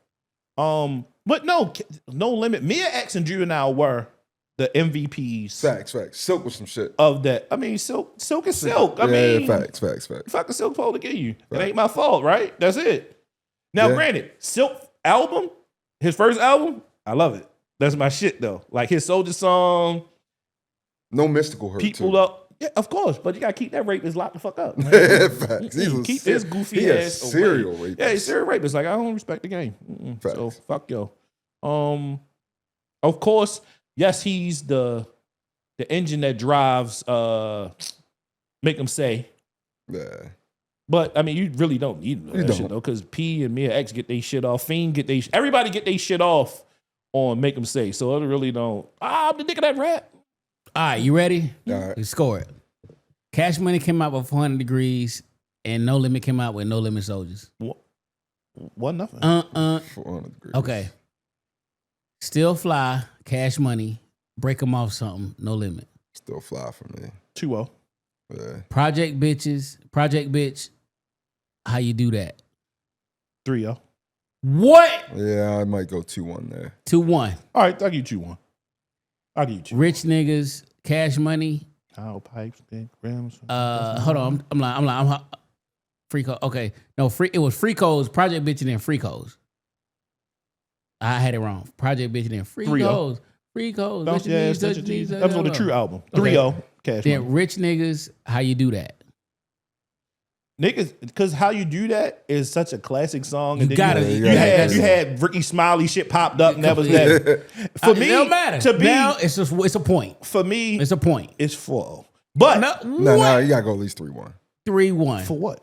But no Limit. Mia X and Juvenile were the MVPs. Facts. Silk was some shit. Of that. I mean, Silk is Silk. I mean, facts. Fucking Silk supposed to give you. It ain't my fault, right? That's it. Now, granted, Silk album, his first album, I love it. That's my shit though. Like his Soldier song. No mystical hurt. People too. up. Yeah, of course, but you gotta keep that rapist locked the fuck up. Man. Facts. Keep this goofy he ass a serial away. rapist. Yeah, he's serial rapist. Like I don't respect the game. So fuck yo. Of course, yes, he's the engine that drives Make Them Say. Yeah. But I mean, you really don't need that shit though, because P and Mia X get their shit off. Fiend everybody get their shit off on Make Them Say. So it really don't. I'm the nigga that rap. All right, you ready? All right. Let's score it. Cash Money came out with 400 degrees, and No Limit came out with No Limit Soldiers. 1-0. 400 degrees. Okay. Still Fly, Cash Money, Break 'em Off Something, No Limit. Still fly for me. 2-0. Yeah. Project Bitch, How You Do That? 3-0. What? Yeah, I might go 2-1 there. 2-1. All right, I'll give you 2-1. I'll give you 2. Rich Niggas, Cash Money. How pipes, big rims. Hold on, I'm Freako. Okay, no, it was Freakos, Project Bitch, and then Freakos. I had it wrong. Project Bitch, and then Freakos. Freakos. Bounce your ass, touch your knees. That was on the True album. 3-0. Cash Then Money. Rich Niggas, How You Do That? Niggas, because How You Do That is such a classic song. You And then gotta- you yeah, had Ricky Smiley shit popped up, and that was that. For me, it don't matter. to be Now it's a point. for me, It's a point. it's 4-0. But No, you gotta go at least 3-1. 3-1. for what?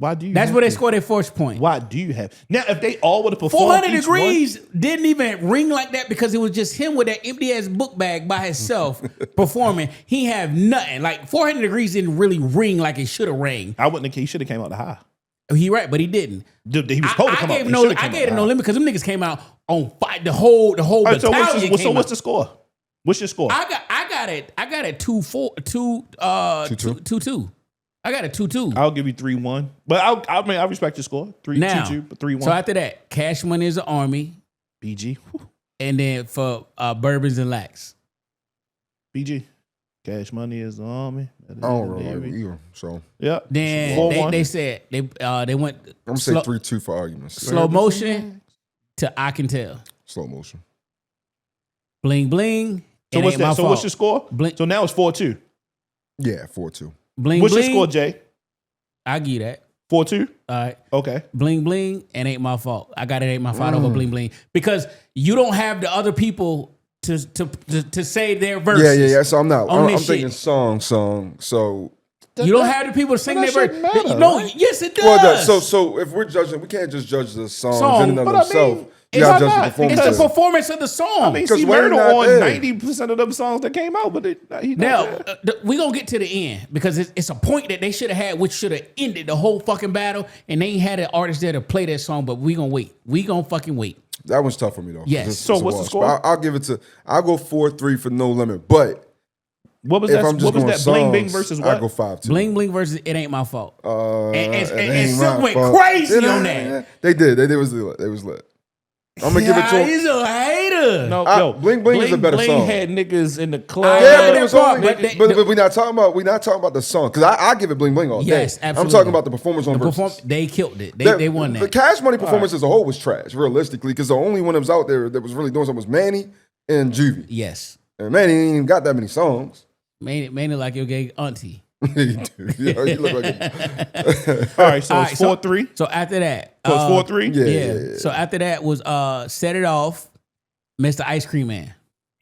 Why do you? That's have where they to- scored their first point. Why do you have now? If they all would have performed 400 each degrees didn't even ring like that because it was just him with that empty ass book bag by himself performing. He have nothing. Like 400 degrees didn't really ring like it should have rang. I wouldn't. He should have came out the high. He right, but he didn't. He was supposed to come out. I gave it no limit because them niggas came out on fire. The whole battalion So came what's out. the score? What's your score? I got it 2-2. I got it 2-2. I'll give you 3-1. But I respect your score. 3-2, but 3-1. So after that, Cash Money is an army, BG. and then for Bourbons and Lax. BG. Cash Money is the army. I don't remember either. So Yeah. Then 4-1. they said they went I'm gonna say 3-2 for argument's sake. slow motion to I Can Tell. Slow motion. Bling bling. So It what's ain't my that? So fault. what's your score? Blink. So now it's 4-2. Yeah, 4-2. Bling What's bling. your score, Jay? I give you that. 4-2? All right. Okay. Bling bling and ain't my fault. I got it ain't my fault over bling bling because you don't have the other people to say their verses. Yeah. So I'm not. On I'm this thinking shit. song. So You don't have the people to sing But their that verse. shouldn't matter, No, right? yes it does. well, so if we're judging, we can't just judge the song in and of but I themselves. mean, You gotta why judge the not? performance. it's the performance of the song. I mean, Because see Wayne Murder not on there. 90% of them songs that came out, but he Now, not there. we're going to get to the end because it's a point that they should have had, which should have ended the whole fucking battle, and they ain't had an artist there to play that song, but we going to wait. We going to fucking wait. That one's tough for me though. Yes. So a what's the wash. score? But I'll give it to. I'll go 4-3 for No Limit. But What was if that? I'm just What was going that? songs, Bling Bing versus what? I go 5-2. Bling Bling versus It Ain't My Fault. And It and ain't Silk my went fault. crazy It on ain't- that. They did. They was lit. I'm gonna give it to him. He's a hater. No, I- yo, Bling Bling is a better Bling song. had niggas in the club. Yeah, but that it was part, only. but But we're not talking about the song because I give it Bling Bling all day. Yes, I'm absolutely. talking about the performance on Verzuz. They killed it. They won The that. Cash Money performance as a whole was trash, realistically, because the only one that was out there that was really doing something was Manny. and Juvie. Yes. And man, he ain't even got that many songs. Mainly like your gay auntie. You do. You look like All right, so it's 4-3. So after that. So it's 4-3? Yeah. So after that was Set It Off, Mr. Ice Cream Man.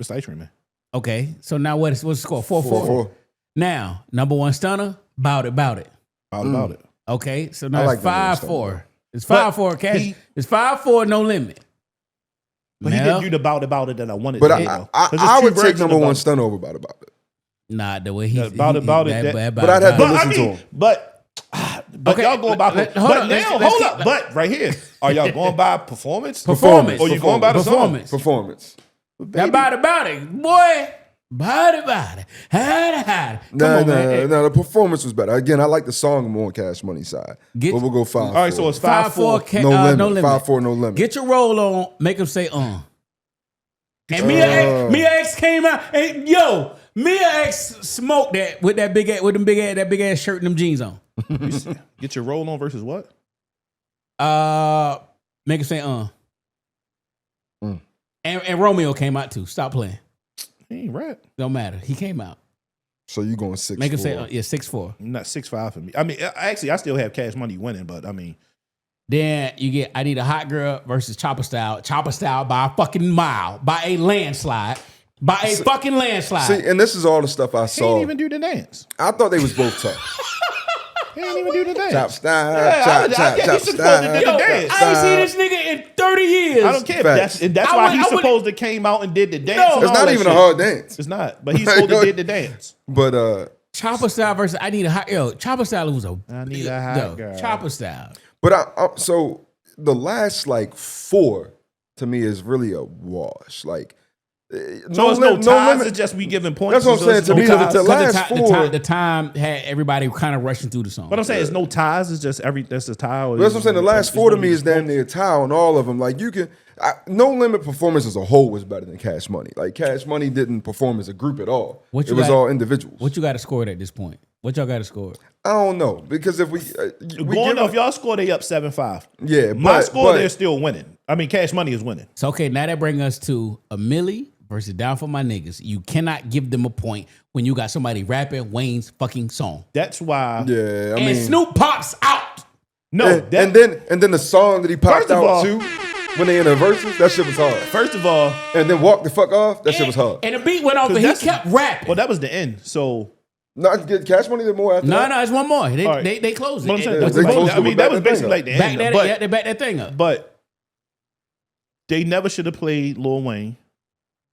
Mr. Ice Cream Man. Okay. So now what's the score? 4-4. 4-4. Now, number one stunner, Bout It. About it. Okay. So now I it's like that 5-4. It's 5-4 cash. It's 5-4, no limit. But he Now- didn't do the about it that I wanted But to do, though. 'Cause there's I two would take versions number of one About It. stun over about it. Nah, the way he's About it. But I'd have to But listen I to mean, him. but Okay, y'all going by. hold But on, now, let's hold keep- up. But right here, are y'all going by performance? Performance. Or you going by the song? Performance. Now, Bout It, boy. Bout it. Hide. Come on, man. No, the performance was better. Again, I like the song more on Cash Money side. But we'll go 5-4. All right, so it's 5-4. 5-4. No limit. 5-4, no limit. Get your roll on. Make them say, And Mia X came out. And yo, Mia X smoked that with that big ass shirt and them jeans on. Get your roll on versus what? Make them say, And Romeo came out too. Stop playing. He ain't rap. Don't matter. He came out. So you going 6-4. Make him say, 6-4. Not 6-5 for me. I mean, actually, I still have Cash Money winning, but I mean, Then you get I Need a Hot Girl versus Chopper Style. Chopper Style by a fucking mile. By a landslide. By a fucking landslide. See, and this is all the stuff I he saw. ain't even do the dance. I thought they was both tough. He ain't even do the dance. Chop style, Yeah, chop he's supposed to do the dance. I ain't seen this nigga in 30 years. I don't care. Facts. That's I why would- he's I would- supposed to came out and did the dance. No. and It's all not that even shit. a hard dance. It's not, but he's supposed to did the dance. But Chopper Style versus I Need a Hot Yo. Chopper Style was a I need a hot girl. Chopper Style. so the last like 4 to me is really a wash. Like So it's no limit- ties. limit. It's just we giving points. That's what I'm so saying. it's To no me, ties. the last the 4. the time had everybody kind of rushing through the song. But I'm saying it's no ties. It's just that's the tie. Or That's what I'm saying. The last 4 to me is damn near a tie on all of them. Like you can, No Limit performance as a whole was better than Cash Money. Like Cash Money didn't perform as a group at all. What It you was got- all individuals. What you got to score at this point? What y'all got to score? I don't know because if we going off y'all score, they up 7-5. Yeah, my but- score, but- they're still winning. I mean, Cash Money is winning. So okay, now that brings us to a Millie versus Down for My Niggas. You cannot give them a point when you got somebody rapping Wayne's fucking song. That's why. Yeah, I And mean, Snoop pops out. No, and then the song that he popped First of out all- too when they in the verses, that shit was hard. first of all, And then Walk the Fuck Off, that shit was hard. And the beat went off, and he that's- kept rapping. well, that was the end. So Not get Cash Money did more after No, that. it's one more. They All right. they closed it. But I'm saying, Yeah, they closed I it mean, with that back was that thing basically up. like the back end. that, But, they back that thing up. but they never should have played Lil Wayne.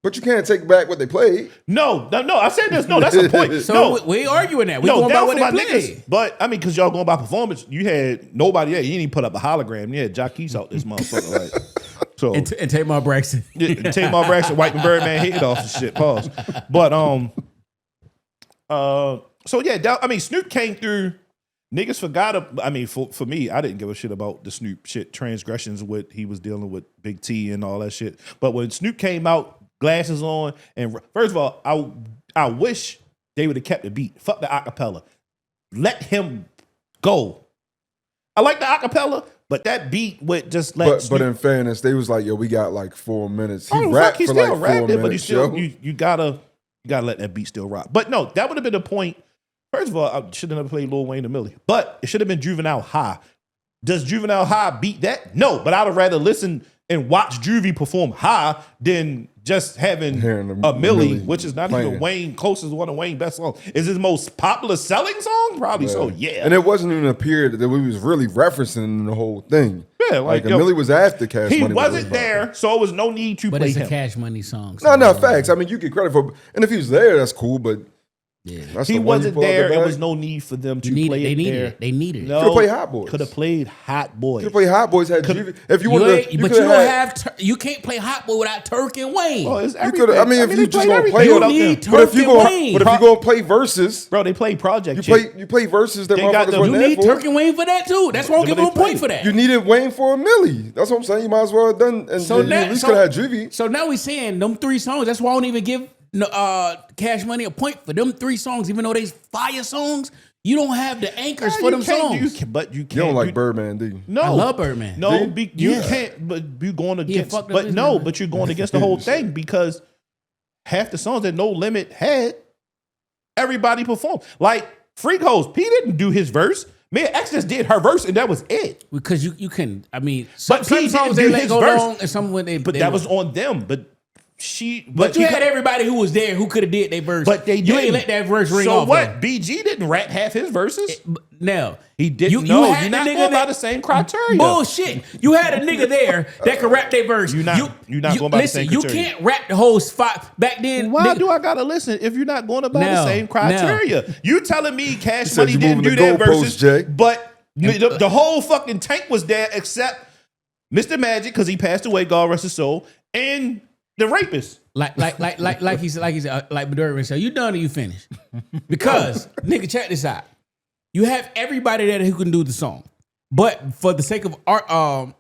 But you can't take back what they played. No. I said this. No, that's a point. So no, we arguing that. We no, going by down what for my they played. niggas. But I mean, because y'all going by performance, you had nobody there. You didn't even put up a hologram. You had Jacquees out this motherfucker. Like, so And Tamar Braxton. Tamar Braxton wiping Birdman head off and shit. Pause. But so yeah, I mean, Snoop came through. Niggas forgot. I mean, for me, I didn't give a shit about the Snoop shit transgressions. What he was dealing with, Big T and all that shit. But when Snoop came out, glasses on, and first of all, I wish they would have kept the beat. Fuck the acapella. Let him go. I like the acapella, but that beat would just let. But Snoop, in fairness, they was like, yo, we got like 4 minutes. He oh, rapped fuck, he for still like 4 rapped it, but you minutes, still yo. you gotta let that beat still rock. But no, that would have been the point. First of all, I should have never played Lil Wayne and Millie, but it should have been Juvenile High. Does Juvenile High beat that? No, but I'd have rather listen and watch Juvie perform High than just having Hearing a Millie, Millie which is not playing. even Wayne closest one of Wayne's best songs. Is his most popular selling song? Probably so. Yeah, And it wasn't even a period that we was really referencing the whole thing. Yeah, like, yo, Millie was after Cash he Money. wasn't there, so it was no need to But play it's a him. Cash Money song. No, facts. I mean, you get credit for, and if he was there, that's cool. But that's He the one you wasn't pull out the there. It bag. was no need for them to They play it needed there. it. They needed it. No, Could've played Hot Boys. Could have played Hot Boys. You could play Hot Boys had Juvie. If you You wanted, ain't- to, but you could've don't had- have. You can't play Hot Boy without Turk and Wayne. Oh, it's You everything. could. I mean, if they you just played gonna everything play You without need them. but if Turk you and go, Wayne. but if you gonna play verses, Bro, they played Project. you play verses that They got motherfuckers the- wasn't You there need for. Turk and Wayne for that too. That's why I'm But giving they him a point played. for that. You needed Wayne for a Millie. That's what I'm saying. You might as well have done, and So you that- at least so- could have had Juvie. So now we saying them 3 songs. That's why I don't even give Cash Money a point for them 3 songs, even though they fire songs. You don't have the anchors for them songs. But you can't. You don't like Birdman, do you? No, I love Birdman. No, Do you Yeah. can't. But you going against. fucked up But his no, man. but you're going against the whole thing because half the songs that No Limit had, everybody performed. Like Freak Hoes, P didn't do his verse. Mia X just did her verse, and that was it. Because you can, I mean, But some P songs didn't they do let his go verse. long, and some when they. But they that were- was on them. But you had everybody who was there who could have did their verse. But they you didn't. ain't let that verse ring so off. what? BG didn't rap half his verses. Now He didn't. You know. had You're the not nigga going by that- the same criteria. Bullshit. You had a nigga there that could rap their verse. You're not going by the listen, same you criteria. can't rap the whole spot back then. Why nigga, do I gotta listen if you're not going by the No, same criteria? You telling me Cash said Money you didn't moving do the their goalposts, verses, Jay. but the whole fucking tank was there except Mr. Magic because he passed away, God rest his soul, and the rapist. like he said, like Baduri said, you done or you finished? Because nigga, check this out. You have everybody there who can do the song, but for the sake of art,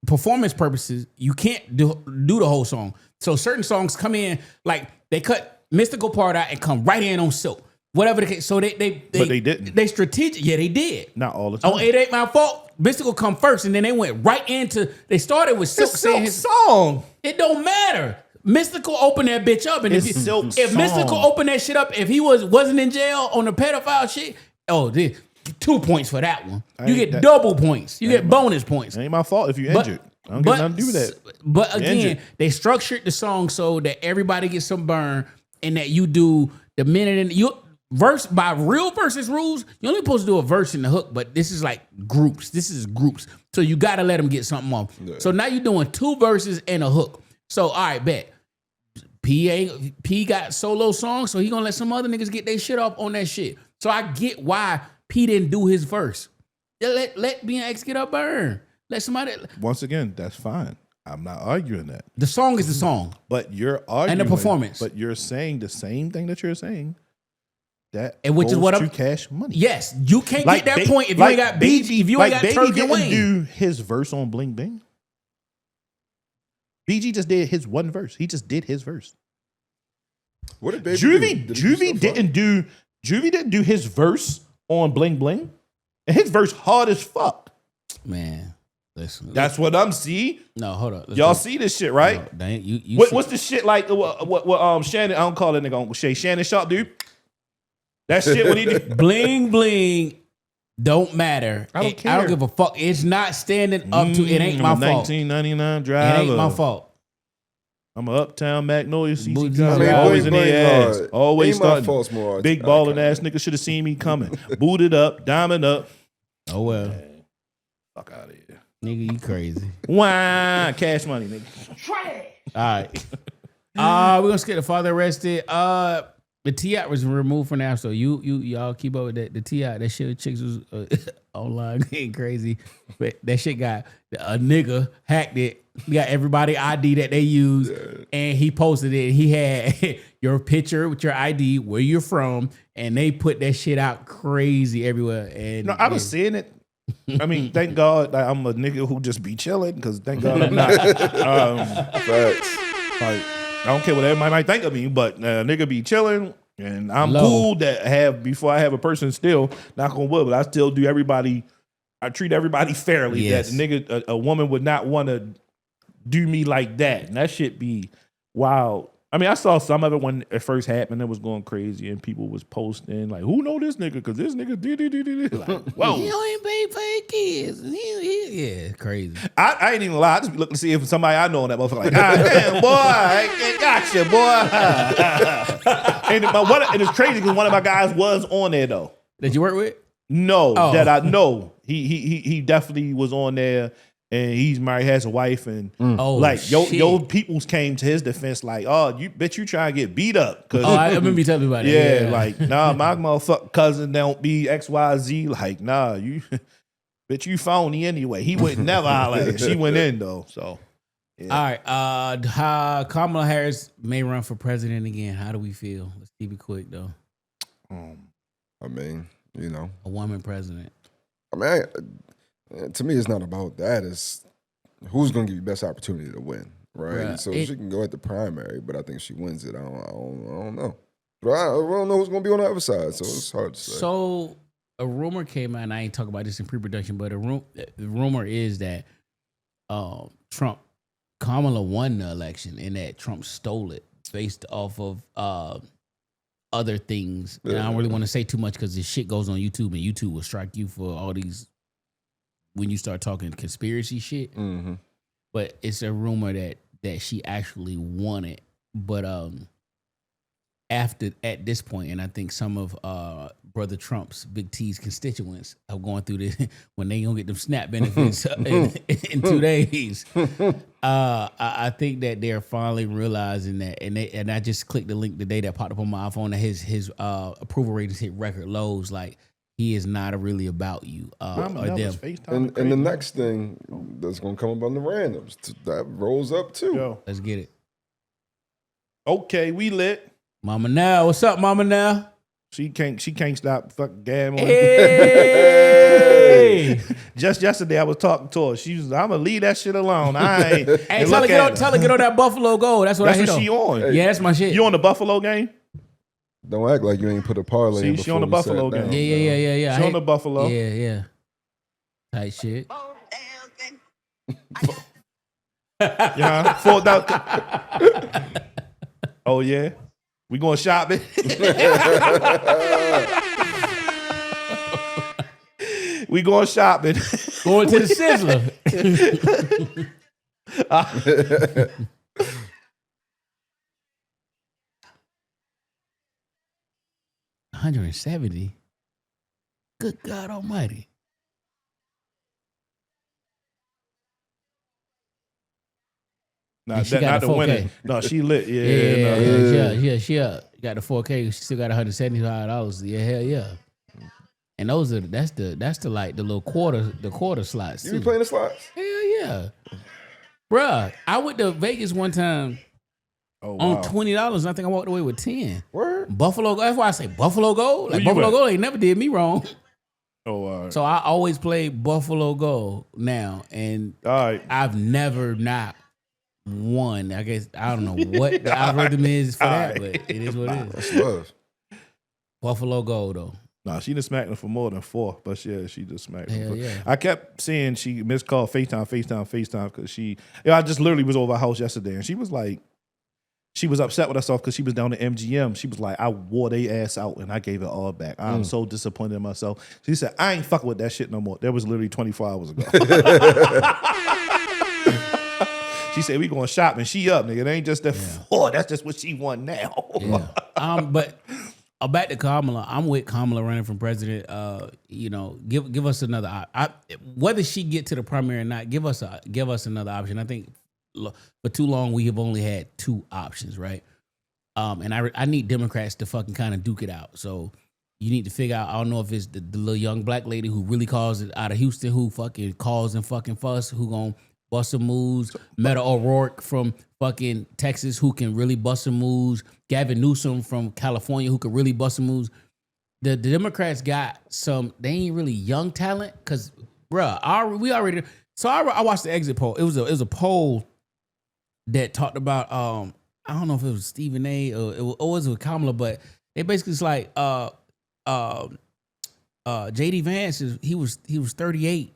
performance purposes, you can't do the whole song. So certain songs come in like they cut Mystical part out and come right in on Silk. Whatever the case. So they But they didn't. They strategic. Yeah, they did. Not all the time. Oh, It Ain't My Fault. Mystical come first, and then they went right into. They started with Silk It's saying Silk's his song. It don't matter. Mystical opened that bitch up, and It's if Silk's Mystical song. opened that shit up, if he wasn't in jail on the pedophile shit, 2 points for that one. You get double points. You get bonus points. It ain't my fault if you injured. I don't get nothing to do with that. But again, Injured. they structured the song so that everybody gets some burn, and that you do the minute and you verse by real versus rules. You're only supposed to do a verse in the hook, but this is like groups. This is groups, so you got to let them get something off. Yeah. So now you're doing 2 verses and a hook. So all right, bet. P got solo songs, so he gonna let some other niggas get their shit off on that shit. So I get why P didn't do his verse. Let BX get up burn. Let somebody. Once again, that's fine. I'm not arguing that. The song is the song. But you're arguing And the performance. But you're saying the same thing that you're saying. That And which is goes what to I'm- Cash Money. Yes, you can't get that point if you ain't got Baby, BG. If you ain't got Baby Turk and didn't Wayne. do his verse on Bling Bing. BG just did his one verse. He just did his verse. What did Baby do? Did he do stuff on it? Juvie didn't do his verse on Bling Bling. And his verse hard as fuck. Man, listen. That's what I'm see. No, hold up. Let's Y'all go. see this shit, right? No, dang, you What's the shit like what Shannon, I don't call that nigga Uncle Shay, Shannon Sharp dude? That shit what he did. bling bling don't matter. I don't I don't care. give a fuck. It's not standing up to. It ain't my I'm a fault. 1999 It driver. ain't my fault. I'm an uptown Magnolia CC Boots guy. I mean, Always in Bling their Bling ass. hard. Always Ain't my starting. fault's more Big iconic. balling ass nigga should have seen me coming. Booted up, diamond up. Oh well, Fuck out of here. nigga, you crazy. Why? Cash Money, nigga. All right. We're gonna skip the father arrested. The T.I. was removed from the app store. Y'all keep up with that. The T.I. that shit with chicks was online getting crazy. But that shit got a nigga hacked it. He got everybody ID that they use, and he posted it. He had your picture with your ID, where you're from, and they put that shit out crazy everywhere. And No, I was seeing it. I mean, thank God that I'm a nigga who just be chilling, because thank God I'm not. Facts. Like, I don't care what everybody might think of me, but nigga be chilling, and I'm Low. cool that before I have a person still, knock on wood, but I still do everybody, I treat everybody fairly. Yes. That nigga, a woman would not want to do me like that. And that shit be wild. I mean, I saw some of it when it first happened. It was going crazy, and people was posting like, "Who know this nigga? Because this nigga did." Like, whoa. he ain't paid for his kids. Yeah, crazy. I ain't even lie. I just be looking to see if somebody I know on that motherfucker. Like, damn, boy, I gotcha, boy. and it's crazy because one of my guys was on there though. That you work with? No, Oh. that I know. He definitely was on there, and he's married, has a wife, and Oh, like your shit. peoples came to his defense like, oh, you bet you try to get beat up. Cause Oh, I remember you telling me about yeah, that. like nah, my motherfucking cousin don't be XYZ. Like nah, you bitch, you phony anyway. He would never holler at her. She went in though. So All right. How Kamala Harris may run for president again. How do we feel? Let's keep it quick though. I mean, you know. A woman president. I mean, to me, it's not about that. It's who's going to give you best opportunity to win, right? Right. So she can go at the primary, but I think she wins it. I don't know. But I don't know who's going to be on the other side, so it's hard to say. So a rumor came out, and I ain't talking about this in pre-production, but the rumor is that Kamala won the election and that Trump stole it based off of other things. And I don't really want to say too much because this shit goes on YouTube, and YouTube will strike you for all these when you start talking conspiracy shit. Mm-hmm. But it's a rumor that she actually won it. But at this point, and I think some of Brother Trump's Big T's constituents are going through this when they gonna get them SNAP benefits in 2 days. I think that they're finally realizing that, and I just clicked the link today that popped up on my iPhone that his approval ratings hit record lows. Like, he is not really about you or them. And the next thing that's gonna come up on the randoms that rolls up too. Yo. Let's get it. Okay, we lit. Mama Nell, what's up, Mama Nell? She can't stop fucking gabbing. Hey! Just yesterday I was talking to her. She was, I'm gonna leave that shit alone. I ain't. Hey, tell her get on that Buffalo Gold. That's what I hit what she on. Hey. Yeah, that's my shit. You on the Buffalo game? Don't act like you ain't put a parlay. See, in she before on the we Buffalo sat down, game. Yeah. She on the Buffalo. Yeah. Tight shit. Yeah, $4. Oh yeah, we going shopping. We going shopping. Going to the Sizzler. $170. Good God Almighty. Not she got the the 4K. winner. No, she lit. Yeah. She got the 4K. She still got $175. Yeah, hell yeah. And that's the like the little quarter slots. You too. be playing the slots? Hell yeah, bruh. I went to Vegas one time on $20. I think I walked away with 10. Word? Buffalo. That's why I say Buffalo Gold. Like Where you Buffalo at? Gold ain't never did me wrong. Oh, all right. So I always play Buffalo Gold now, and All right. I've never not won. I guess I don't know what the algorithm is for that, but it is what it is. That's love. Buffalo Gold though. Nah, she just smacked her for more than 4, but yeah, she just smacked her. Hell yeah. I kept seeing she missed call FaceTime because I just literally was over her house yesterday and she was like, she was upset with herself because she was down at MGM. She was like, I wore their ass out and I gave it all back. I'm so disappointed in myself. She said, I ain't fucking with that shit no more. That was literally 24 hours ago. She said, we going shopping. She up, nigga. It ain't just that 4. That's just what she want now. Yeah. But back to Kamala. I'm with Kamala running for president. Give us another. Whether she get to the primary or not, give us another option. I think for too long we have only had 2 options, right? And I need Democrats to fucking kind of duke it out. So you need to figure out. I don't know if it's the little young black lady who really calls it out of Houston, who fucking calls and fucking fuss, who gonna bust some moves. Meta O'Rourke from fucking Texas, who can really bust some moves. Gavin Newsom from California, who could really bust some moves. The Democrats got some. They ain't really young talent, cause bruh, So I watched the exit poll. It was a poll that talked about I don't know if it was Stephen A. or it was with Kamala, but it basically is like J.D. Vance he was 38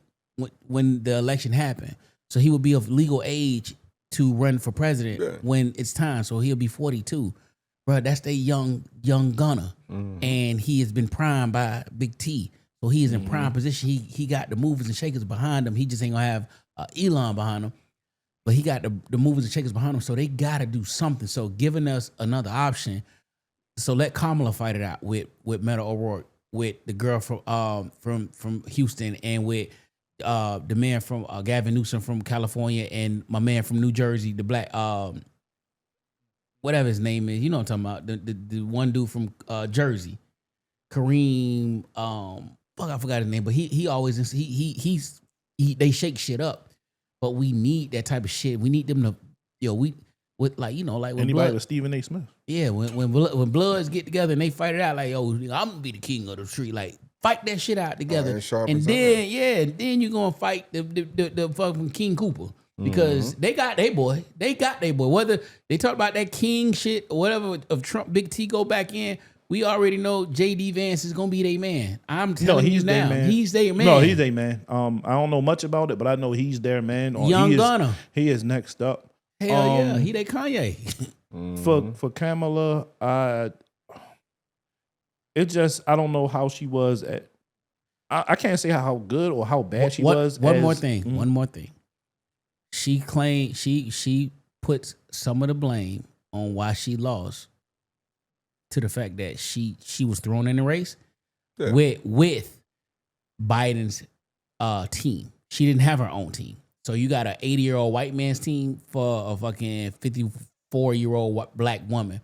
when the election happened. So he would be of legal age to run for president when it's time. So he'll be 42. Bro, that's the young gunner. Mm-hmm. And he has been primed by Big T. So he is in prime position. He got the movers and shakers behind him. He just ain't gonna have Elon behind him. But he got the movers and shakers behind him. So they gotta do something. So giving us another option. So let Kamala fight it out with Meta O'Rourke, with the girl from Houston, and with the man from Gavin Newsom from California, and my man from New Jersey, the black whatever his name is, you know what I'm talking about, the one dude from Jersey, Kareem, I forgot his name, but he always they shake shit up, but we need that type of shit. We need them to when anybody blood, with Stephen A. Smith. Yeah, when Bloods get together and they fight it out, like, yo, I'm gonna be the king of the street, like. Fight that shit out together, and then you're gonna fight the fucking King Cooper, because they got their boy. Whether they talk about that king shit or whatever of Trump, Big T go back in, we already know J.D. Vance is gonna be their man. I'm telling you now, he's their man. No, he's their man. I don't know much about it, but I know he's their man. Young Gunner, he is next up. Hell yeah, he they Kanye. For Kamala, I don't know how she was at. I can't say how good or how bad she was. One more thing. She claimed she puts some of the blame on why she lost to the fact that she was thrown in the race with Biden's team. She didn't have her own team. So you got an 80-year-old white man's team for a fucking 54-year-old black woman.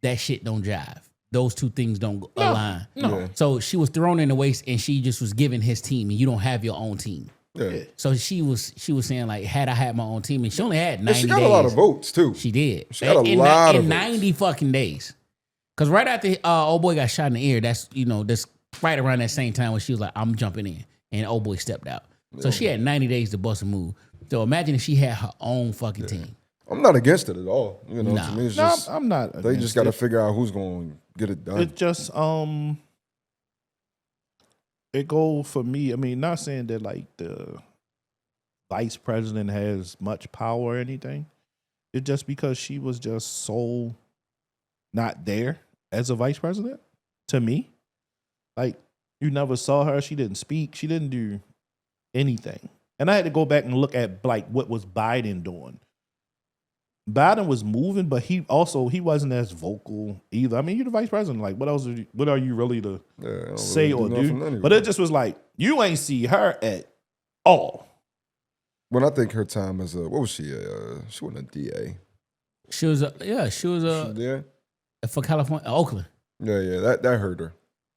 That shit don't jive. Those two things don't align. No. Yeah. So she was thrown in the waste, and she just was given his team, and you don't have your own team. Yeah. So she was saying like, had I had my own team, and she only had 90 And she got days. a lot of votes too. She did. She got a lot of in votes. 90 fucking days. Because right after old boy got shot in the ear, that's right around that same time when she was like, I'm jumping in, and old boy stepped out. So she had 90 days to bust a move. So imagine if she had her own fucking team. I'm not against it at all. To me, it's No, just I'm not. they just got to figure out who's going to get it done. It just it go for me. I mean, not saying that like the vice president has much power or anything. It's just because she was just so not there as a vice president to me. Like, you never saw her. She didn't speak. She didn't do anything. And I had to go back and look at like what was Biden doing. Biden was moving, but he wasn't as vocal either. I mean, you're the vice president. Like, what else? What are you really to say or do? Anyway. But it just was like you ain't see her at all. When I think her time as what was she? She wasn't a DA. She was Yeah, for California, Oakland. that hurt her.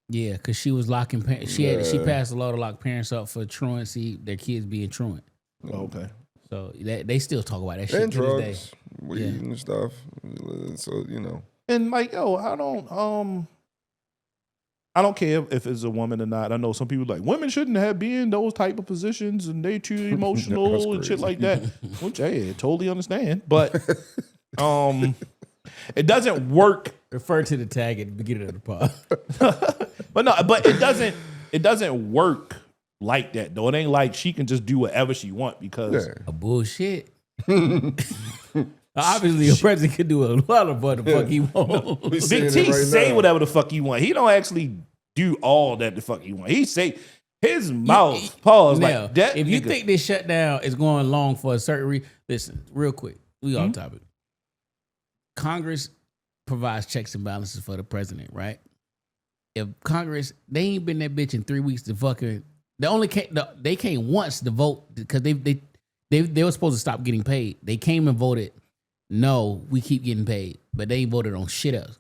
Yeah, because she was locking parents. She passed a law to lock parents up for truancy, their kids being truant. Okay. So they still talk about that shit And to this drugs, day. weed and stuff. So And like, yo, I don't care if it's a woman or not. I know some people like women shouldn't have been those type of positions and they too emotional and shit like that. Which I totally understand. But it doesn't work. Refer to the tag at the beginning of the pod. But it doesn't work like that though. It ain't like she can just do whatever she want because A bullshit. Obviously, a president can do a lot of what the fuck he wants. Big T say whatever the fuck he want. He don't actually do all that the fuck he want. He say his mouth pause Now, like that. if you think this shutdown is going long for a certain reason, listen, real quick, we on topic. Congress provides checks and balances for the president, right? If Congress, they ain't been that bitch in 3 weeks to fucking, they came once to vote because they were supposed to stop getting paid. They came and voted, no, we keep getting paid, but they ain't voted on shit else.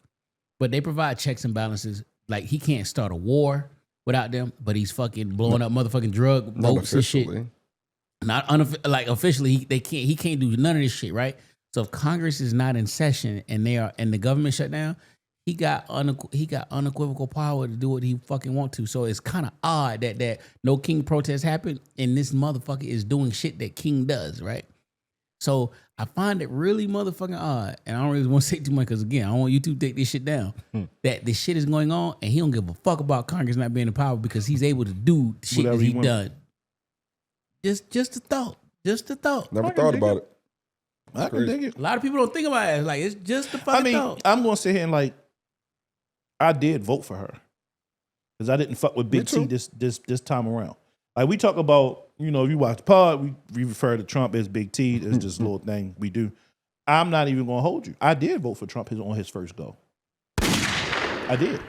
But they provide checks and balances. Like, he can't start a war without them, but he's fucking blowing up motherfucking drug boats and shit. Not officially, he can't do none of this shit, right? So if Congress is not in session and the government shut down, he got unequivocal power to do what he fucking want to. So it's kind of odd that no King protest happened and this motherfucker is doing shit that King does, right? So I find it really motherfucking odd, and I don't really want to say too much because again, I don't want you to take this shit down. That this shit is going on, and he don't give a fuck about Congress not being in power because he's able to do the shit whatever that he he done. Just a thought. Never thought about it. I can dig it. A lot of people don't think about it. Like, it's just a fucking thought. I'm gonna sit here and like, I did vote for her because I didn't fuck with Big T this time around. Like, we talk about, if you watch the pod, we refer to Trump as Big T. It's just a little thing we do. I'm not even gonna hold you. I did vote for Trump on his first go. I did.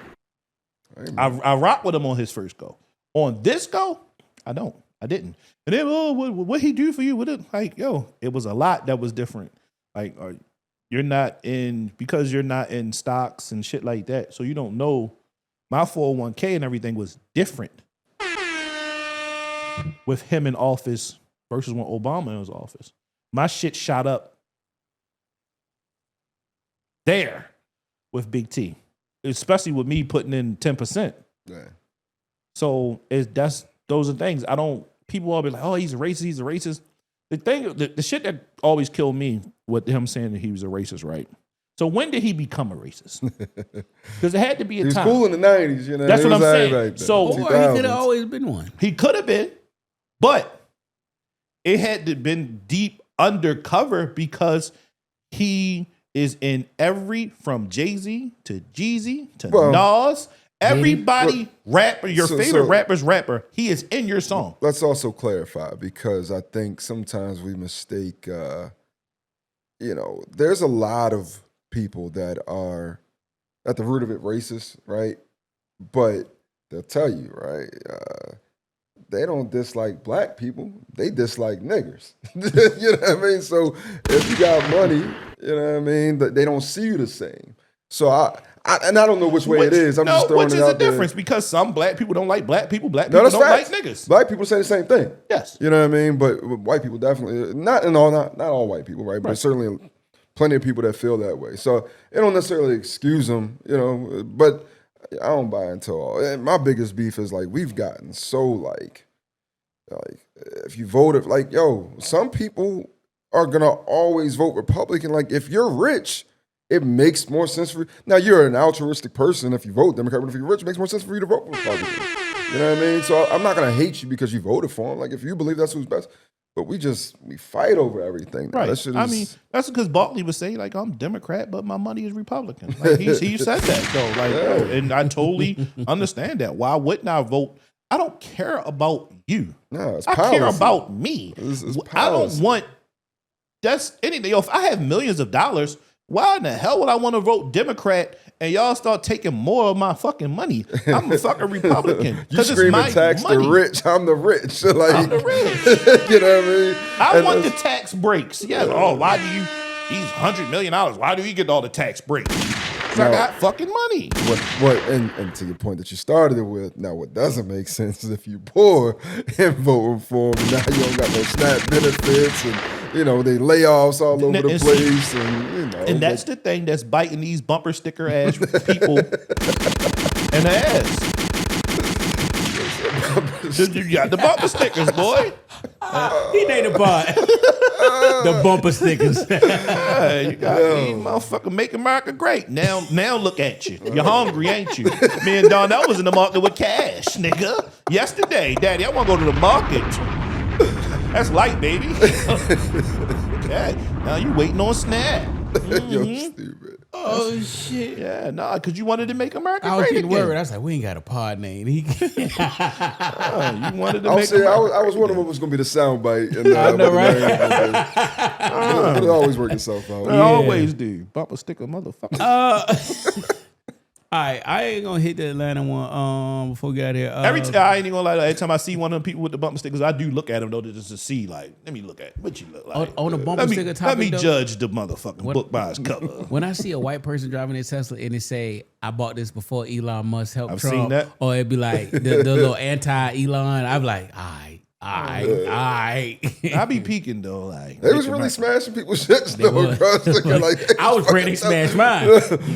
I rock with him on his first go. On this go, I don't. I didn't. And then, what he do for you with it? Like, yo, it was a lot that was different. Like, you're not in stocks and shit like that, so you don't know. My 401k and everything was different with him in office versus when Obama was in office. My shit shot up there with Big T, especially with me putting in 10%. Yeah. So those are things people all be like, oh, he's a racist. The shit that always killed me with him saying that he was a racist, right? So when did he become a racist? Because it had to be a time. He was cool in the 90s, That's what I'm saying. Right So or he could have always been one. He could have been, but it had to been deep undercover because he is in from Jay-Z to Jeezy to Well, Nas. Everybody rapper, your favorite rapper's rapper, he is in your song. Let's also clarify, because I think sometimes we mistake, there's a lot of people that are at the root of it racist, right? But they'll tell you, right? They don't dislike black people. They dislike niggers. You know what I mean? So if you got money, you know what I mean, they don't see you the same. So I don't know which way it is. I'm just throwing it out there. Which is the difference, because some black people don't like black people. Black people don't like niggas. Black people say the same thing. Yes. You know what I mean? But white people definitely, not all white people, right? But certainly plenty of people that feel that way. So it don't necessarily excuse them, but I don't buy into all. And my biggest beef is like, we've gotten so like if you voted, like, some people are gonna always vote Republican. Like, if you're rich, it makes more sense for you. Now, you're an altruistic person if you vote Democrat, but if you're rich, it makes more sense for you to vote Republican. You know what I mean? So I'm not gonna hate you because you voted for him. Like, if you believe that's who's best. But we fight over everything. Right. That's because Bartley would say, like, I'm Democrat, but my money is Republican. Like, he said that, though. Like, and I totally understand that. Why wouldn't I vote? I don't care about you. No, it's I policy. care about me. It's I don't want, that's anything. If I have millions of dollars, why in the hell would I want to vote Democrat and y'all start taking more of my fucking money? I'm a fucking Republican. You screaming tax the rich. I'm the rich. Like, I'm the rich. You know what I mean? I want the tax breaks. Yes. Why do he's $100 million. Why do he get all the tax breaks? I got fucking money. And to your point that you started it with, now what doesn't make sense is if you poor and voting for him, now you don't got no SNAP benefits and they layoffs all over the place, and that's the thing that's biting these bumper sticker ass people in the ass. You got the bumper stickers, boy. He named the bot. The bumper stickers. You got these motherfucker Make America Great. Now look at you. You're hungry, ain't you? Me and Donnell was in the market with cash, nigga. Yesterday, Daddy, I want to go to the market. That's light, baby. Okay. Now you waiting on SNAP. Yo, stupid. Oh shit! Yeah, because you wanted to make America I was great getting again. worried. I was like, we ain't got a pod name. You wanted to make. I was wondering what was going to be the soundbite. I know, right? It'll always work itself out. I always do. Bumper sticker, motherfucker. All right, I ain't gonna hit the Atlanta one before we get out of here. I ain't even gonna lie. Every time I see one of them people with the bumper stickers, I do look at them though, just to see. Like, let me look at what you look like. On the bumper sticker topic, let me though, judge the motherfucking book by its cover. When I see a white person driving their Tesla and it say, "I bought this before Elon Musk helped I've Trump," seen that. or it'd be like the little anti-Elon, I'm like, all right. I be peeking though, like they was really smashing people's shit though across the I was praying they smash mine.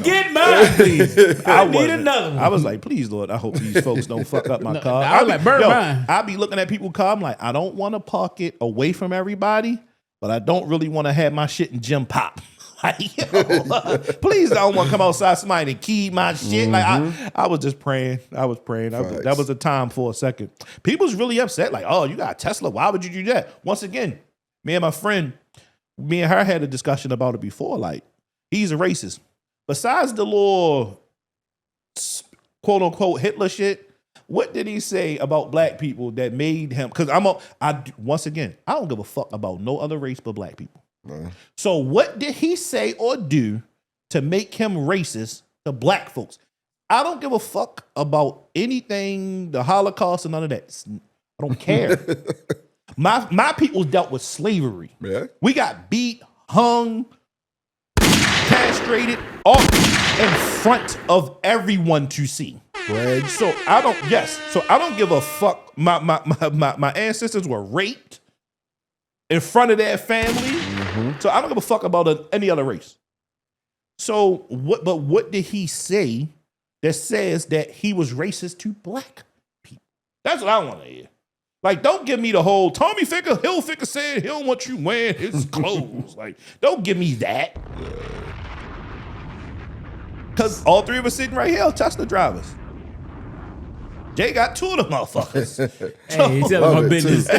Get mine, please. I need another one. I was like, please, Lord, I hope these folks don't fuck up my car. I was like, burn mine. I be looking at people's car. I'm like, I don't want to park it away from everybody, but I don't really want to have my shit in gym pop. Like, please, I don't want to come outside somebody and key my shit. Like, I was just praying. I was praying. That was a time for a second. People's really upset. Like, oh, you got a Tesla. Why would you do that? Once again, me and her had a discussion about it before. Like, he's a racist. Besides the little quote unquote Hitler shit, what did he say about black people that made him? Because once again, I don't give a fuck about no other race but black people. So what did he say or do to make him racist to black folks? I don't give a fuck about anything, the Holocaust and none of that. I don't care. My people dealt with slavery. Yeah. We got beat, hung, castrated, all in front of everyone to see. Greg. So I don't give a fuck. My ancestors were raped in front of their family. So I don't give a fuck about any other race. So what did he say that says that he was racist to black people? That's what I want to hear. Like, don't give me the whole Tommy Hilfiger said he don't want you wearing his clothes. Like, don't give me that. Because all three of us sitting right here are Tesla drivers. Jay got two of them motherfuckers. Hey, he's telling my business.